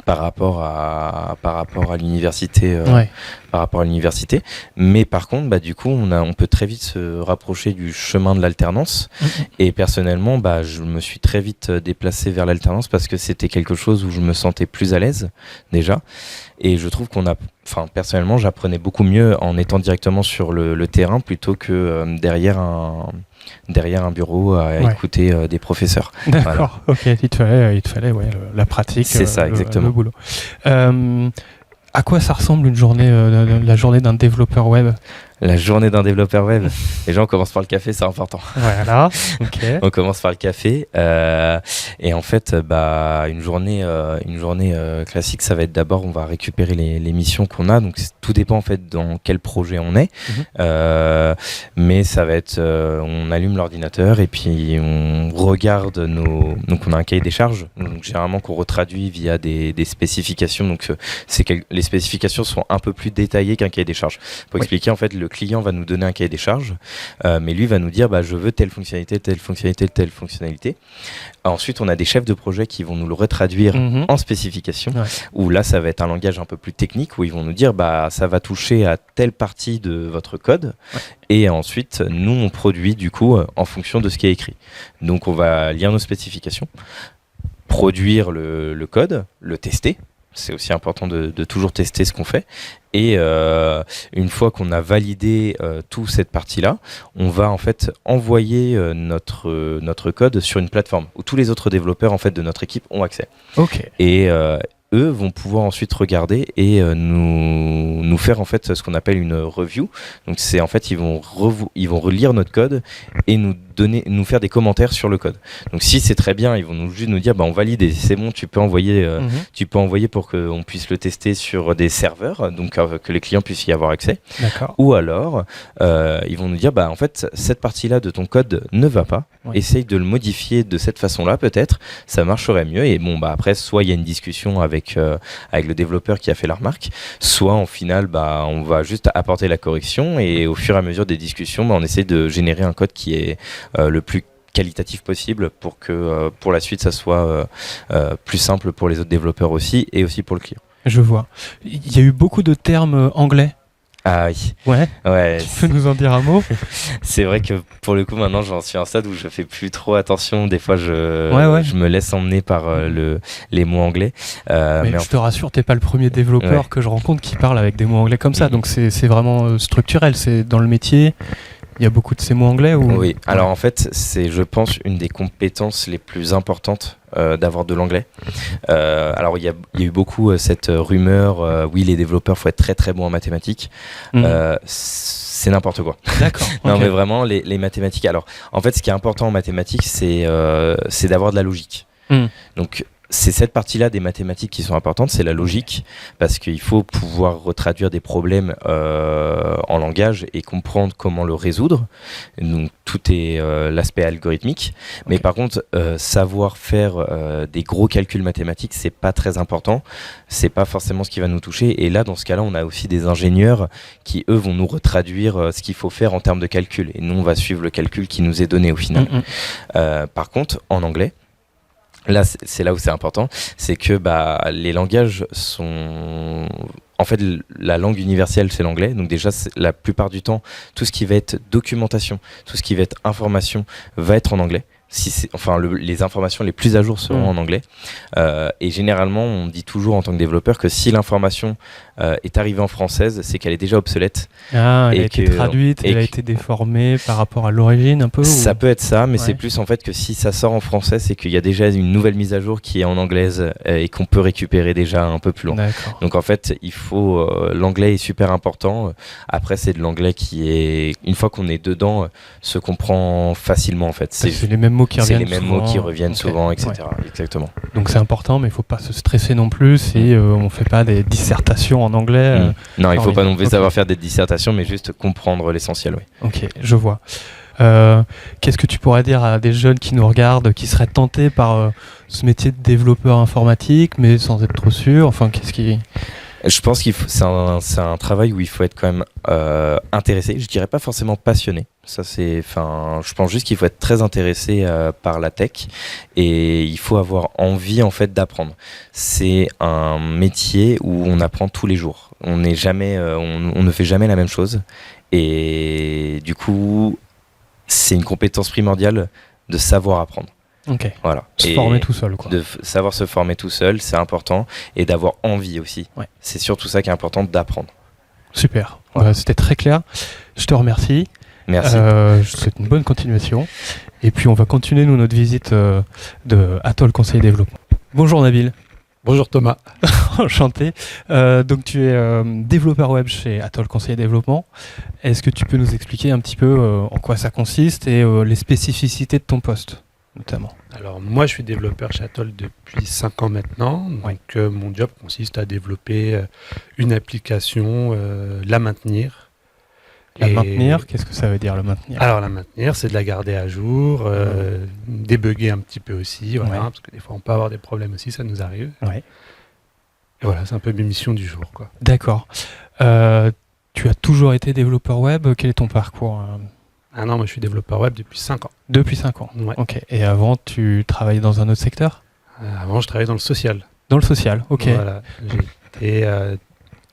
par rapport à l'université. Ouais. Par rapport à l'université, mais par contre, du coup, on peut très vite se rapprocher du chemin de l'alternance. Et personnellement, je me suis très vite déplacé vers l'alternance parce que c'était quelque chose où je me sentais plus à l'aise déjà. Et je trouve personnellement, j'apprenais beaucoup mieux en étant directement sur le terrain plutôt que derrière un bureau à écouter des professeurs. D'accord. Ok. Il te fallait la pratique. C'est ça, exactement. Le boulot. À quoi ça ressemble une journée, la journée d'un développeur web ? La journée d'un développeur web. Déjà, on commence par le café, c'est important. Voilà. Ok. On commence par le café. Et en fait, une journée classique, ça va être d'abord, on va récupérer les missions qu'on a. Donc, tout dépend en fait dans quel projet on est. Mais ça va être, on allume l'ordinateur et puis on regarde donc on a un cahier des charges. Donc, généralement qu'on retraduit via des spécifications. Donc, les spécifications sont un peu plus détaillées qu'un cahier des charges. Pour expliquer, en fait, le client va nous donner un cahier des charges, mais lui va nous dire je veux telle fonctionnalité, telle fonctionnalité, telle fonctionnalité. Ensuite, on a des chefs de projet qui vont nous le retraduire en spécification, où là, ça va être un langage un peu plus technique, où ils vont nous dire ça va toucher à telle partie de votre code, et ensuite, nous, on produit du coup en fonction de ce qui est écrit. Donc, on va lire nos spécifications, produire le code, le tester. C'est aussi important de toujours tester ce qu'on fait. Et une fois qu'on a validé toute cette partie-là, on va en fait envoyer notre code sur une plateforme où tous les autres développeurs en fait de notre équipe ont accès. Ok. Et eux vont pouvoir ensuite regarder et nous faire en fait ce qu'on appelle une review. Donc c'est en fait ils vont relire notre code et nous faire des commentaires sur le code. Donc si c'est très bien, ils vont juste nous dire on valide et c'est bon, tu peux envoyer pour qu'on puisse le tester sur des serveurs, donc que les clients puissent y avoir accès. D'accord. Ou alors ils vont nous dire en fait cette partie-là de ton code ne va pas. Essaye de le modifier de cette façon-là peut-être, ça marcherait mieux. Et après soit il y a une discussion avec le développeur qui a fait la remarque, soit en final on va juste apporter la correction et au fur et à mesure des discussions on essaie de générer un code qui est le plus qualitatif possible pour que pour la suite ça soit plus simple pour les autres développeurs aussi et aussi pour le client. Je vois. Il y a eu beaucoup de termes anglais. Ah oui. Ouais. Tu peux nous en dire un mot ? C'est vrai que pour le coup maintenant j'en suis à un stade où je fais plus trop attention. Des fois je me laisse emmener par les mots anglais. Mais je te rassure, t'es pas le premier développeur que je rencontre qui parle avec des mots anglais comme ça. Donc c'est vraiment structurel. C'est dans le métier. Il y a beaucoup de ces mots anglais ou... Oui, alors en fait, c'est, je pense, une des compétences les plus importantes d'avoir de l'anglais. Alors, il y a eu beaucoup cette rumeur, oui, les développeurs, il faut être très très bons en mathématiques. C'est n'importe quoi. D'accord. Non, mais vraiment, les mathématiques... Alors, en fait, ce qui est important en mathématiques, c'est d'avoir de la logique. Donc, c'est cette partie-là des mathématiques qui sont importantes, c'est la logique, parce qu'il faut pouvoir retraduire des problèmes en langage et comprendre comment le résoudre. Donc tout est l'aspect algorithmique. Mais par contre, savoir faire des gros calculs mathématiques, c'est pas très important. C'est pas forcément ce qui va nous toucher. Et là, dans ce cas-là, on a aussi des ingénieurs qui, eux, vont nous retraduire ce qu'il faut faire en termes de calcul. Et nous, on va suivre le calcul qui nous est donné au final. Par contre, en anglais, là, c'est là où c'est important, c'est que les langages sont... En fait, la langue universelle, c'est l'anglais. Donc déjà, la plupart du temps, tout ce qui va être documentation, tout ce qui va être information, va être en anglais. Les informations les plus à jour seront en anglais. Et généralement, on dit toujours en tant que développeur que si l'information est arrivée en française, c'est qu'elle est déjà obsolète. Ah, elle a été traduite, elle a été déformée par rapport à l'origine un peu. Ça peut être ça, mais c'est plus en fait que si ça sort en français, c'est qu'il y a déjà une nouvelle mise à jour qui est en anglaise et qu'on peut récupérer déjà un peu plus loin. D'accord. Donc en fait, l'anglais est super important. Après, c'est de l'anglais qui est, une fois qu'on est dedans, se comprend facilement en fait. C'est les mêmes mots qui reviennent. C'est les mêmes mots qui reviennent souvent, etc. Exactement. Donc c'est important, mais il ne faut pas se stresser non plus si on ne fait pas des dissertations en anglais. Non, il ne faut pas non plus savoir faire des dissertations, mais juste comprendre l'essentiel. Oui. Ok, je vois. Qu'est-ce que tu pourrais dire à des jeunes qui nous regardent, qui seraient tentés par ce métier de développeur informatique, mais sans être trop sûrs ? Enfin, qu'est-ce qui... Je pense c'est un travail où il faut être quand même intéressé. Je dirais pas forcément passionné. Je pense juste qu'il faut être très intéressé par la tech et il faut avoir envie en fait d'apprendre. C'est un métier où on apprend tous les jours. On ne fait jamais la même chose et du coup, c'est une compétence primordiale de savoir apprendre. Ok. Voilà. Se former tout seul, quoi. De savoir se former tout seul, c'est important, et d'avoir envie aussi. Ouais. C'est surtout ça qui est important, d'apprendre. Super. C'était très clair. Je te remercie. Merci. Je te souhaite une bonne continuation. Et puis on va continuer notre visite de Atoll Conseil Développement. Bonjour Nabil. Bonjour Thomas. Enchanté. Donc tu es développeur web chez Atoll Conseil Développement. Est-ce que tu peux nous expliquer un petit peu en quoi ça consiste et les spécificités de ton poste notamment? Alors moi je suis développeur chez Atoll depuis 5 ans maintenant. Donc mon job consiste à développer une application, la maintenir. Maintenir, qu'est-ce que ça veut dire le maintenir? Alors la maintenir, c'est de la garder à jour, débugger un petit peu aussi, voilà, parce que des fois on peut avoir des problèmes aussi, ça nous arrive. Ouais. Et voilà, c'est un peu mes missions du jour, quoi. D'accord. Tu as toujours été développeur web, quel est ton parcours? Ah non, moi je suis développeur web depuis 5 ans. Depuis 5 ans. Ouais. Ok. Et avant, tu travaillais dans un autre secteur? Avant, je travaillais dans le social. Dans le social, ok. Voilà. J'étais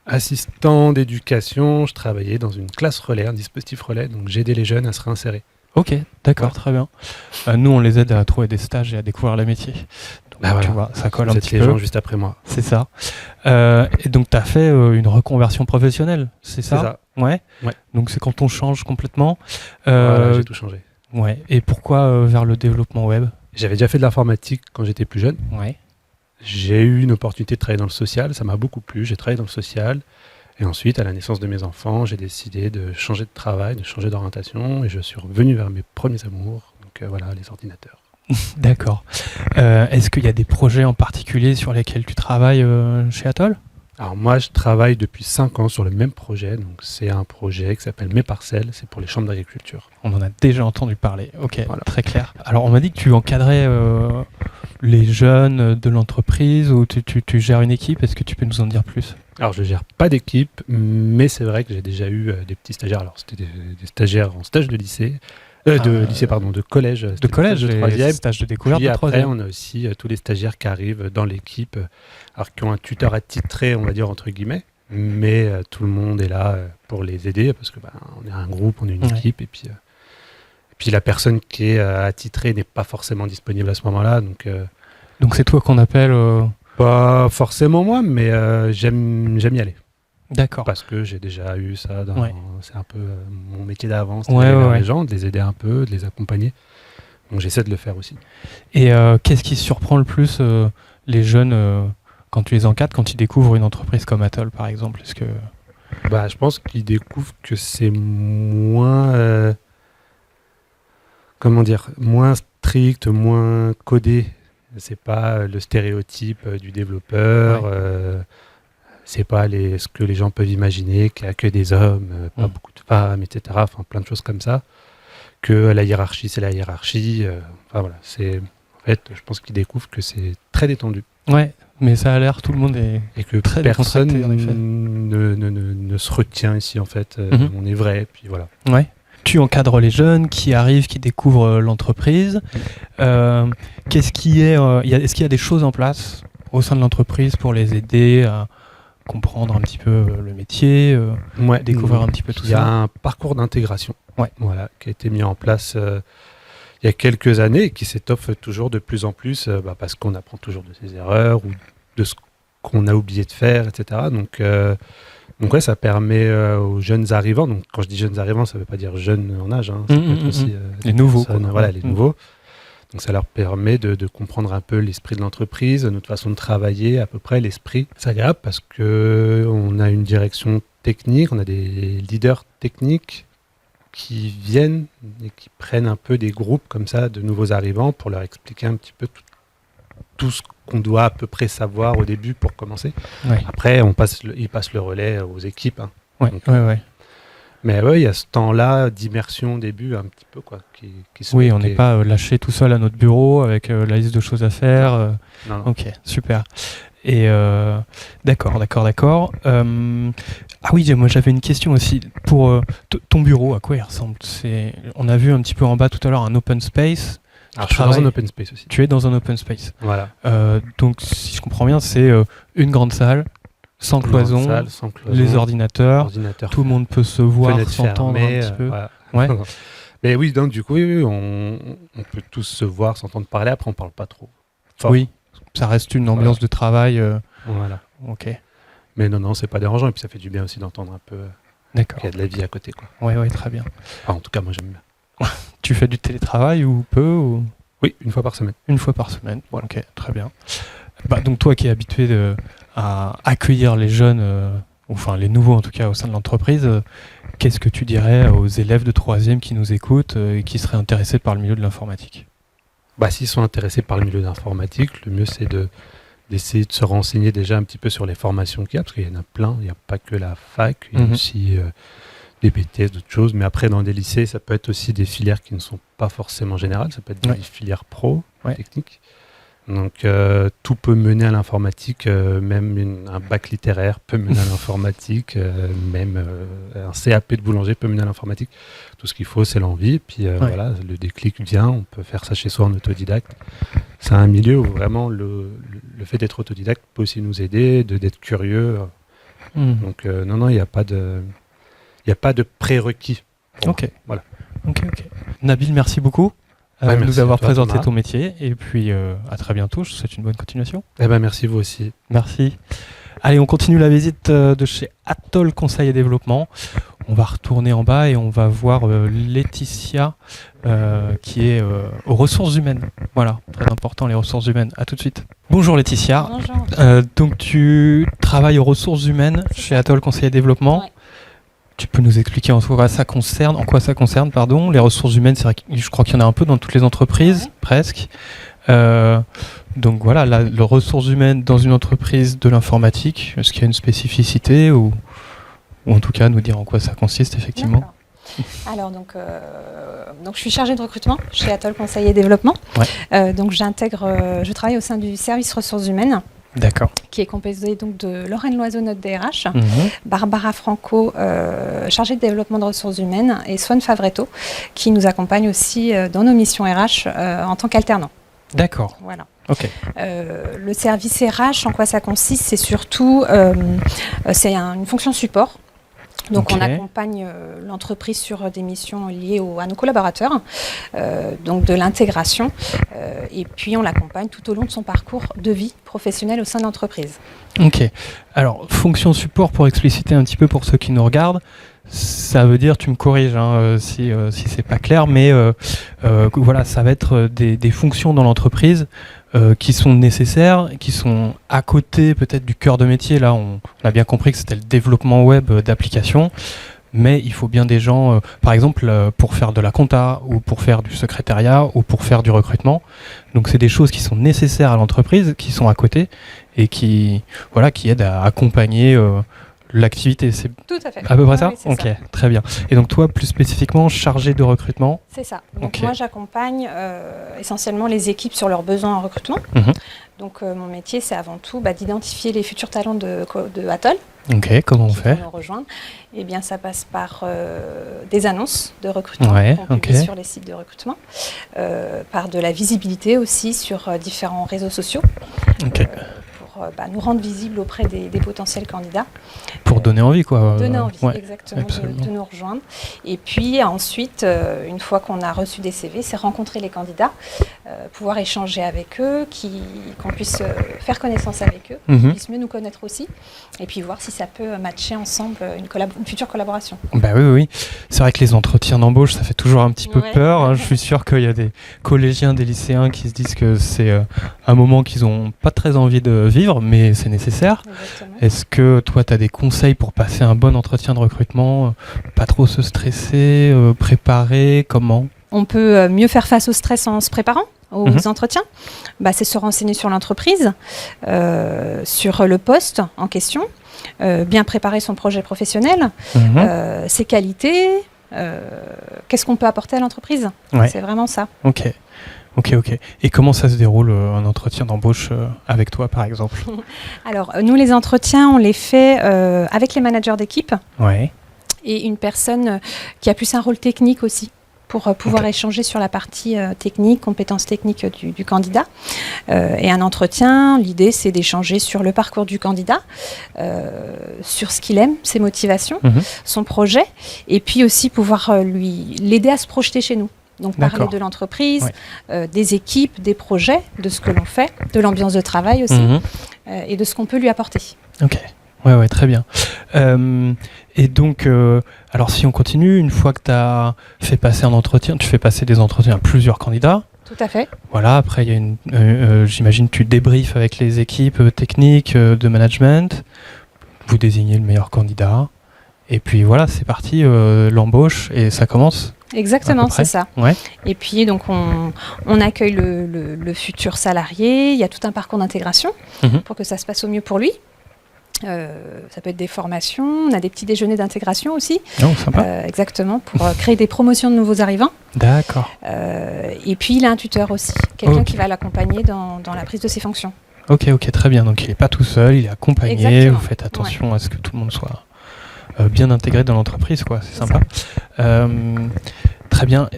assistant d'éducation, je travaillais dans une classe relais, un dispositif relais, donc j'aidais les jeunes à se réinsérer. Ok, d'accord, très bien. Nous, on les aide à trouver des stages et à découvrir le métier. Donc, voilà. tu vois, ça colle Vous un êtes petit les peu. gens juste après moi. C'est ça. Et donc, tu as fait une reconversion professionnelle, c'est ça? C'est ça. Ouais. Ouais. Donc, c'est quand on change complètement. Voilà, j'ai tout changé. Ouais. Et pourquoi vers le développement web? J'avais déjà fait de l'informatique quand j'étais plus jeune. Ouais. J'ai eu une opportunité de travailler dans le social, ça m'a beaucoup plu, j'ai travaillé dans le social. Et ensuite, à la naissance de mes enfants, j'ai décidé de changer de travail, de changer d'orientation, et je suis revenu vers mes premiers amours, donc voilà, les ordinateurs. D'accord. Est-ce qu'il y a des projets en particulier sur lesquels tu travailles chez Atoll? Alors moi, je travaille depuis 5 ans sur le même projet, donc c'est un projet qui s'appelle Mes Parcelles, c'est pour les chambres d'agriculture. On en a déjà entendu parler, ok, Voilà. très clair. Alors on m'a dit que tu encadrais les jeunes de l'entreprise ou tu gères une équipe, est-ce que tu peux nous en dire plus? Alors je ne gère pas d'équipe, mais c'est vrai que j'ai déjà eu des petits stagiaires, alors c'était des stagiaires en stage de lycée, de collège. De collège, de troisième. Stage de découverte Puis de après, troisième. on a aussi tous les stagiaires qui arrivent dans l'équipe, alors qui ont un tuteur attitré, on va dire entre guillemets, mais tout le monde est là pour les aider, parce que on est un groupe, on est une équipe, et puis la personne qui est attitrée n'est pas forcément disponible à ce moment-là, Donc c'est toi qu'on appelle... Pas forcément moi, mais j'aime y aller. D'accord. Parce que j'ai déjà eu ça, c'est un peu mon métier d'avant, les gens, de les aider un peu, de les accompagner. Donc j'essaie de le faire aussi. Et qu'est-ce qui surprend le plus les jeunes quand tu les encadres, quand ils découvrent une entreprise comme Atoll par exemple? Est-ce que... Je pense qu'ils découvrent que c'est moins, moins strict, moins codé. C'est pas le stéréotype du développeur, c'est pas ce que les gens peuvent imaginer, qu'il n'y a que des hommes, pas beaucoup de femmes, etc. Enfin, plein de choses comme ça. Que la hiérarchie, c'est la hiérarchie. En fait, je pense qu'ils découvrent que c'est très détendu. Ouais, mais ça a l'air, tout le monde est... Et que très personne décontracté, en effet. ne se retient ici, en fait. On est vrai, puis voilà. Ouais. Tu encadres les jeunes qui arrivent, qui découvrent l'entreprise. Est-ce qu'il y a des choses en place au sein de l'entreprise pour les aider à comprendre un petit peu le métier, découvrir un petit peu tout ça? Il y a un parcours d'intégration qui a été mis en place il y a quelques années et qui s'étoffe toujours de plus en plus parce qu'on apprend toujours de ses erreurs ou de ce qu'on a oublié de faire, etc. Donc ça permet aux jeunes arrivants, donc quand je dis jeunes arrivants, ça ne veut pas dire jeunes en âge, ça peut être aussi les nouveaux. Les nouveaux. Donc ça leur permet de comprendre un peu l'esprit de l'entreprise, notre façon de travailler, à peu près l'esprit. C'est agréable parce qu'on a une direction technique, on a des leaders techniques qui viennent et qui prennent un peu des groupes comme ça de nouveaux arrivants pour leur expliquer un petit peu tout ce qu'on doit à peu près savoir au début pour commencer. Ouais. Après, ils passent le relais aux équipes. Mais ouais, il y a ce temps-là d'immersion au début, un petit peu, quoi. Oui, on n'est pas lâché tout seul à notre bureau avec la liste de choses à faire. Non. Ok, super. Et d'accord. Ah oui, moi j'avais une question aussi. Pour ton bureau, à quoi il ressemble? On a vu un petit peu en bas tout à l'heure un open space. Alors, je suis dans un open space aussi. Tu es dans un open space. Voilà. Donc, si je comprends bien, c'est une grande salle, sans cloison, les ordinateurs, tout le monde peut se voir, s'entendre un petit peu. Voilà. Ouais. Mais oui, donc du coup, oui, on peut tous se voir, s'entendre parler. Après, on parle pas trop. Enfin, oui, ça reste une ambiance de travail. Voilà. Ok. Mais non, c'est pas dérangeant. Et puis ça fait du bien aussi d'entendre un peu qu'il y a de la vie à côté, quoi. Ouais, très bien. Enfin, en tout cas, moi, j'aime bien. Tu fais du télétravail ou peu ou... Oui, une fois par semaine. Une fois par semaine, voilà. Ok, très bien. Donc toi qui es habitué à accueillir les jeunes, enfin les nouveaux en tout cas au sein de l'entreprise, qu'est-ce que tu dirais aux élèves de 3e qui nous écoutent et qui seraient intéressés par le milieu de l'informatique? S'ils sont intéressés par le milieu de l'informatique, le mieux c'est d'essayer de se renseigner déjà un petit peu sur les formations qu'il y a, parce qu'il y en a plein, il n'y a pas que la fac, il y a aussi des BTS, d'autres choses, mais après dans des lycées, ça peut être aussi des filières qui ne sont pas forcément générales, ça peut être des filières pro, techniques. Donc tout peut mener à l'informatique, même un bac littéraire peut mener à l'informatique, même un CAP de boulanger peut mener à l'informatique. Tout ce qu'il faut, c'est l'envie, et puis voilà, le déclic vient, on peut faire ça chez soi en autodidacte. C'est un milieu où vraiment le fait d'être autodidacte peut aussi nous aider, d'être curieux. Donc non, il n'y a pas de prérequis. Ok. Voilà. Ok. Nabil, merci beaucoup de nous avoir présenté Thomas. ton métier. Et puis à très bientôt. Je te souhaite une bonne continuation. Merci vous aussi. Merci. Allez, on continue la visite de chez Atoll Conseil et Développement. On va retourner en bas et on va voir Laetitia qui est aux ressources humaines. Voilà, très important les ressources humaines. À tout de suite. Bonjour Laetitia. Bonjour. Donc tu travailles aux ressources humaines chez Atoll Conseil et Développement. Ouais. Tu peux nous expliquer en quoi ça concerne, les ressources humaines, c'est vrai que je crois qu'il y en a un peu dans toutes les entreprises, presque. Donc voilà, les ressources humaines dans une entreprise de l'informatique, est-ce qu'il y a une spécificité ou en tout cas nous dire en quoi ça consiste effectivement? Alors donc je suis chargée de recrutement chez Atoll Conseil et Développement. Donc je travaille au sein du service ressources humaines. D'accord. Qui est composé donc de Lorraine Loiseau, notre DRH, Barbara Franco, chargée de développement de ressources humaines, et Swan Favretto, qui nous accompagne aussi dans nos missions RH en tant qu'alternant. D'accord. Voilà. Ok. Le service RH, en quoi ça consiste? C'est surtout c'est une fonction support. Donc on accompagne l'entreprise sur des missions liées à nos collaborateurs, donc de l'intégration, et puis on l'accompagne tout au long de son parcours de vie professionnelle au sein de l'entreprise. Ok. Alors, fonction support, pour expliciter un petit peu pour ceux qui nous regardent, ça veut dire, tu me corriges si c'est pas clair, mais voilà, ça va être des fonctions dans l'entreprise qui sont nécessaires, qui sont à côté peut-être du cœur de métier. Là, on a bien compris que c'était le développement web d'applications, mais il faut bien des gens, par exemple, pour faire de la compta, ou pour faire du secrétariat, ou pour faire du recrutement. Donc c'est des choses qui sont nécessaires à l'entreprise, qui sont à côté, et qui aident à accompagner l'activité. C'est tout à fait. À peu près ça? Oui, ok, ça. Très bien. Et donc toi, plus spécifiquement, chargé de recrutement? C'est ça. Donc moi, j'accompagne essentiellement les équipes sur leurs besoins en recrutement. Donc mon métier, c'est avant tout d'identifier les futurs talents de Atoll. Ok, comment on fait? Nous rejoindre. Eh bien, ça passe par des annonces de recrutement qu'on publie sur les sites de recrutement, par de la visibilité aussi sur différents réseaux sociaux. Nous rendre visibles auprès des potentiels candidats. Pour donner envie, quoi. Donner envie, exactement, de nous rejoindre. Et puis ensuite, une fois qu'on a reçu des CV, c'est rencontrer les candidats, pouvoir échanger avec eux, qu'on puisse faire connaissance avec eux, qu'ils puissent mieux nous connaître aussi, et puis voir si ça peut matcher ensemble une future collaboration. Bah oui. C'est vrai que les entretiens d'embauche, ça fait toujours un petit peu peur. Hein. Je suis sûr qu'il y a des collégiens, des lycéens qui se disent que c'est un moment qu'ils n'ont pas très envie de vivre, mais c'est nécessaire. Exactement. Est-ce que toi, tu as des conseils pour passer un bon entretien de recrutement? Pas trop se stresser, préparer, comment? On peut mieux faire face au stress en se préparant aux entretiens. C'est se renseigner sur l'entreprise, sur le poste en question. bien préparer son projet professionnel, ses qualités, qu'est-ce qu'on peut apporter à l'entreprise. C'est vraiment ça. Ok. Et comment ça se déroule un entretien d'embauche avec toi, par exemple? Alors, nous, les entretiens, on les fait avec les managers d'équipe et une personne qui a plus un rôle technique aussi, pour pouvoir échanger sur la partie technique, compétences techniques du candidat. Et un entretien, l'idée, c'est d'échanger sur le parcours du candidat, sur ce qu'il aime, ses motivations, son projet, et puis aussi pouvoir l'aider à se projeter chez nous. Donc parler de l'entreprise, des équipes, des projets, de ce que l'on fait, de l'ambiance de travail aussi, et de ce qu'on peut lui apporter. Ok, ouais, très bien. Et donc, alors si on continue, une fois que tu as fait passer un entretien, tu fais passer des entretiens à plusieurs candidats. Tout à fait. Voilà, après, il y a j'imagine tu débriefes avec les équipes techniques de management, vous désignez le meilleur candidat, et puis voilà, c'est parti, l'embauche, et ça commence. Exactement, c'est ça. Et puis donc on accueille le futur salarié, il y a tout un parcours d'intégration pour que ça se passe au mieux pour lui. Ça peut être des formations, on a des petits déjeuners d'intégration aussi. Oh, sympa. Exactement, pour créer des promotions de nouveaux arrivants. D'accord. Et puis il a un tuteur aussi, quelqu'un qui va l'accompagner dans la prise de ses fonctions. Ok, très bien. Donc il n'est pas tout seul, il est accompagné. Exactement. Vous faites attention à ce que tout le monde soit bien intégré dans l'entreprise, quoi. C'est sympa. Très bien.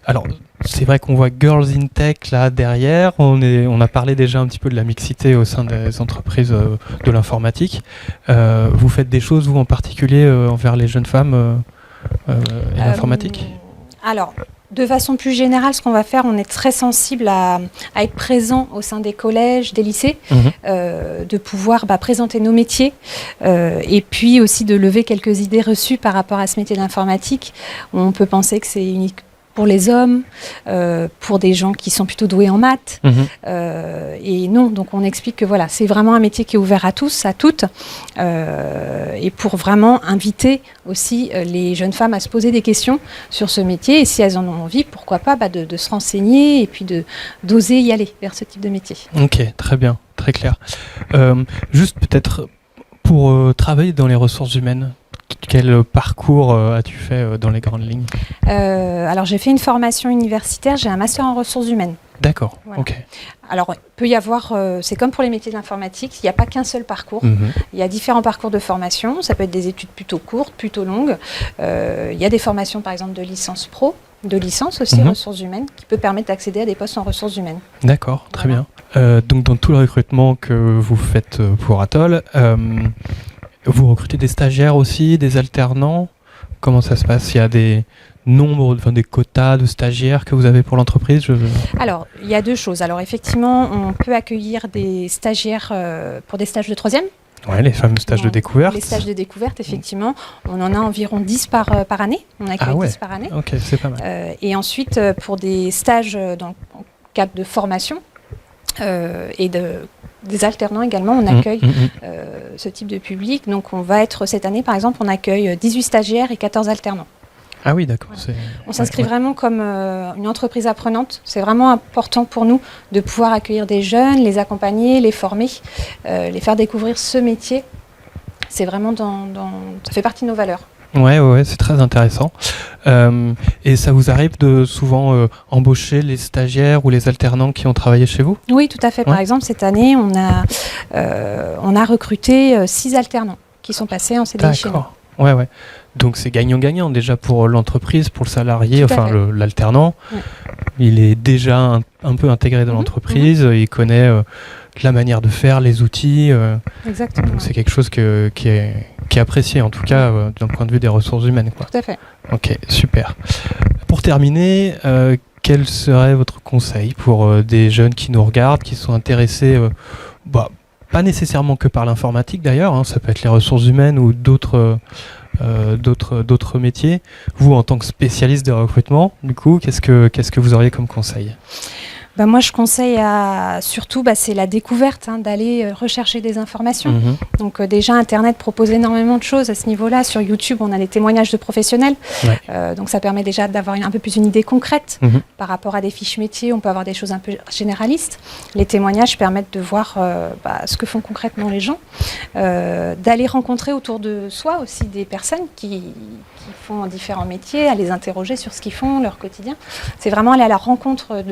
Alors, c'est vrai qu'on voit Girls in Tech là derrière. On a parlé déjà un petit peu de la mixité au sein des entreprises de l'informatique. Vous faites des choses, vous en particulier, envers les jeunes femmes et l'informatique? Alors, de façon plus générale, ce qu'on va faire, on est très sensible à être présent au sein des collèges, des lycées, de pouvoir présenter nos métiers et puis aussi de lever quelques idées reçues par rapport à ce métier d'informatique. On peut penser que c'est unique pour les hommes, pour des gens qui sont plutôt doués en maths. Et non, donc on explique que voilà, c'est vraiment un métier qui est ouvert à tous, à toutes, et pour vraiment inviter aussi les jeunes femmes à se poser des questions sur ce métier, et si elles en ont envie, pourquoi pas de se renseigner et puis d'oser y aller vers ce type de métier. Ok, très bien, très clair. Juste peut-être pour travailler dans les ressources humaines, quel parcours as-tu fait dans les grandes lignes? Alors j'ai fait une formation universitaire, j'ai un master en ressources humaines. D'accord, voilà. Ok. Alors il peut y avoir, c'est comme pour les métiers de l'informatique, il n'y a pas qu'un seul parcours. Il y a différents parcours de formation, ça peut être des études plutôt courtes, plutôt longues. Il y a des formations par exemple de licence pro, de licence aussi ressources humaines, qui peut permettre d'accéder à des postes en ressources humaines. D'accord, très bien. Donc dans tout le recrutement que vous faites pour Atoll, vous recrutez des stagiaires aussi, des alternants? Comment ça se passe? Il y a des des quotas de stagiaires que vous avez pour l'entreprise? Alors, il y a deux choses. Alors, effectivement, on peut accueillir des stagiaires pour des stages de 3e. Oui, les fameux stages de découverte. Les stages de découverte, effectivement. On en a environ 10 par année. On accueille 10 par année. Ok, c'est pas mal. Et ensuite, pour des stages dans le cadre de formation et des alternants également, on accueille ce type de public. Donc on va être, cette année par exemple, on accueille 18 stagiaires et 14 alternants. Ah oui, d'accord. Voilà. On s'inscrit vraiment comme une entreprise apprenante. C'est vraiment important pour nous de pouvoir accueillir des jeunes, les accompagner, les former, les faire découvrir ce métier. C'est vraiment ça fait partie de nos valeurs. Ouais, c'est très intéressant. Et ça vous arrive de souvent embaucher les stagiaires ou les alternants qui ont travaillé chez vous? Oui, tout à fait. Par exemple, cette année, on a recruté 6 alternants qui sont passés en CDI chez nous. Ouais. Donc c'est gagnant-gagnant déjà pour l'entreprise, pour le salarié, l'alternant. Ouais. Il est déjà un peu intégré dans l'entreprise, il connaît la manière de faire, les outils. Exactement. Donc c'est quelque chose qui est apprécié en tout cas d'un point de vue des ressources humaines, quoi. Tout à fait. Ok, super. Pour terminer, quel serait votre conseil pour des jeunes qui nous regardent, qui sont intéressés, pas nécessairement que par l'informatique d'ailleurs, ça peut être les ressources humaines ou d'autres métiers. Vous, en tant que spécialiste de recrutement, du coup, qu'est-ce que vous auriez comme conseil? Moi, je conseille surtout, c'est la découverte, d'aller rechercher des informations. Donc déjà, Internet propose énormément de choses à ce niveau-là. Sur YouTube, on a des témoignages de professionnels. Donc ça permet déjà d'avoir un peu plus une idée concrète par rapport à des fiches métiers. On peut avoir des choses un peu généralistes. Les témoignages permettent de voir ce que font concrètement les gens. D'aller rencontrer autour de soi aussi des personnes qui font différents métiers, à les interroger sur ce qu'ils font, leur quotidien. C'est vraiment aller à la rencontre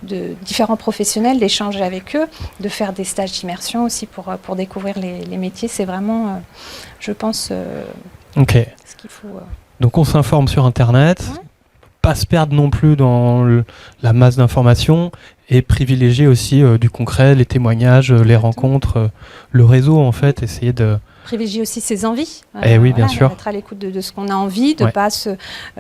de différents professionnels, d'échanger avec eux, de faire des stages d'immersion aussi pour découvrir les métiers. C'est vraiment, je pense, ce qu'il faut. Donc on s'informe sur Internet, pas se perdre non plus dans la masse d'informations et privilégier aussi du concret, les témoignages, les rencontres, le réseau en fait, essayer de... Privilégier aussi ses envies. Oui, bien sûr. Être à l'écoute de ce qu'on a envie, de ne pas se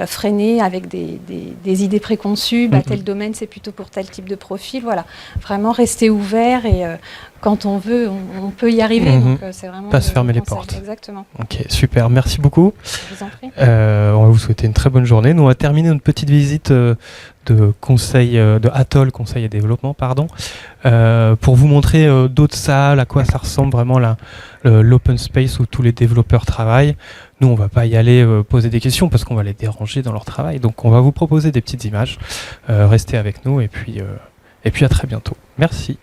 freiner avec des idées préconçues. Tel domaine, c'est plutôt pour tel type de profil. Voilà. Vraiment rester ouvert et quand on veut, on peut y arriver. Donc, c'est vraiment pas se fermer les portes. Exactement. Ok, super. Merci beaucoup. Je vous en prie. On va vous souhaiter une très bonne journée. Nous, on va terminer notre petite visite de Atoll Conseil et Développement, pour vous montrer d'autres salles, à quoi ça ressemble vraiment l'open space où tous les développeurs travaillent. Nous, on va pas y aller poser des questions parce qu'on va les déranger dans leur travail. Donc, on va vous proposer des petites images. Restez avec nous et puis à très bientôt. Merci.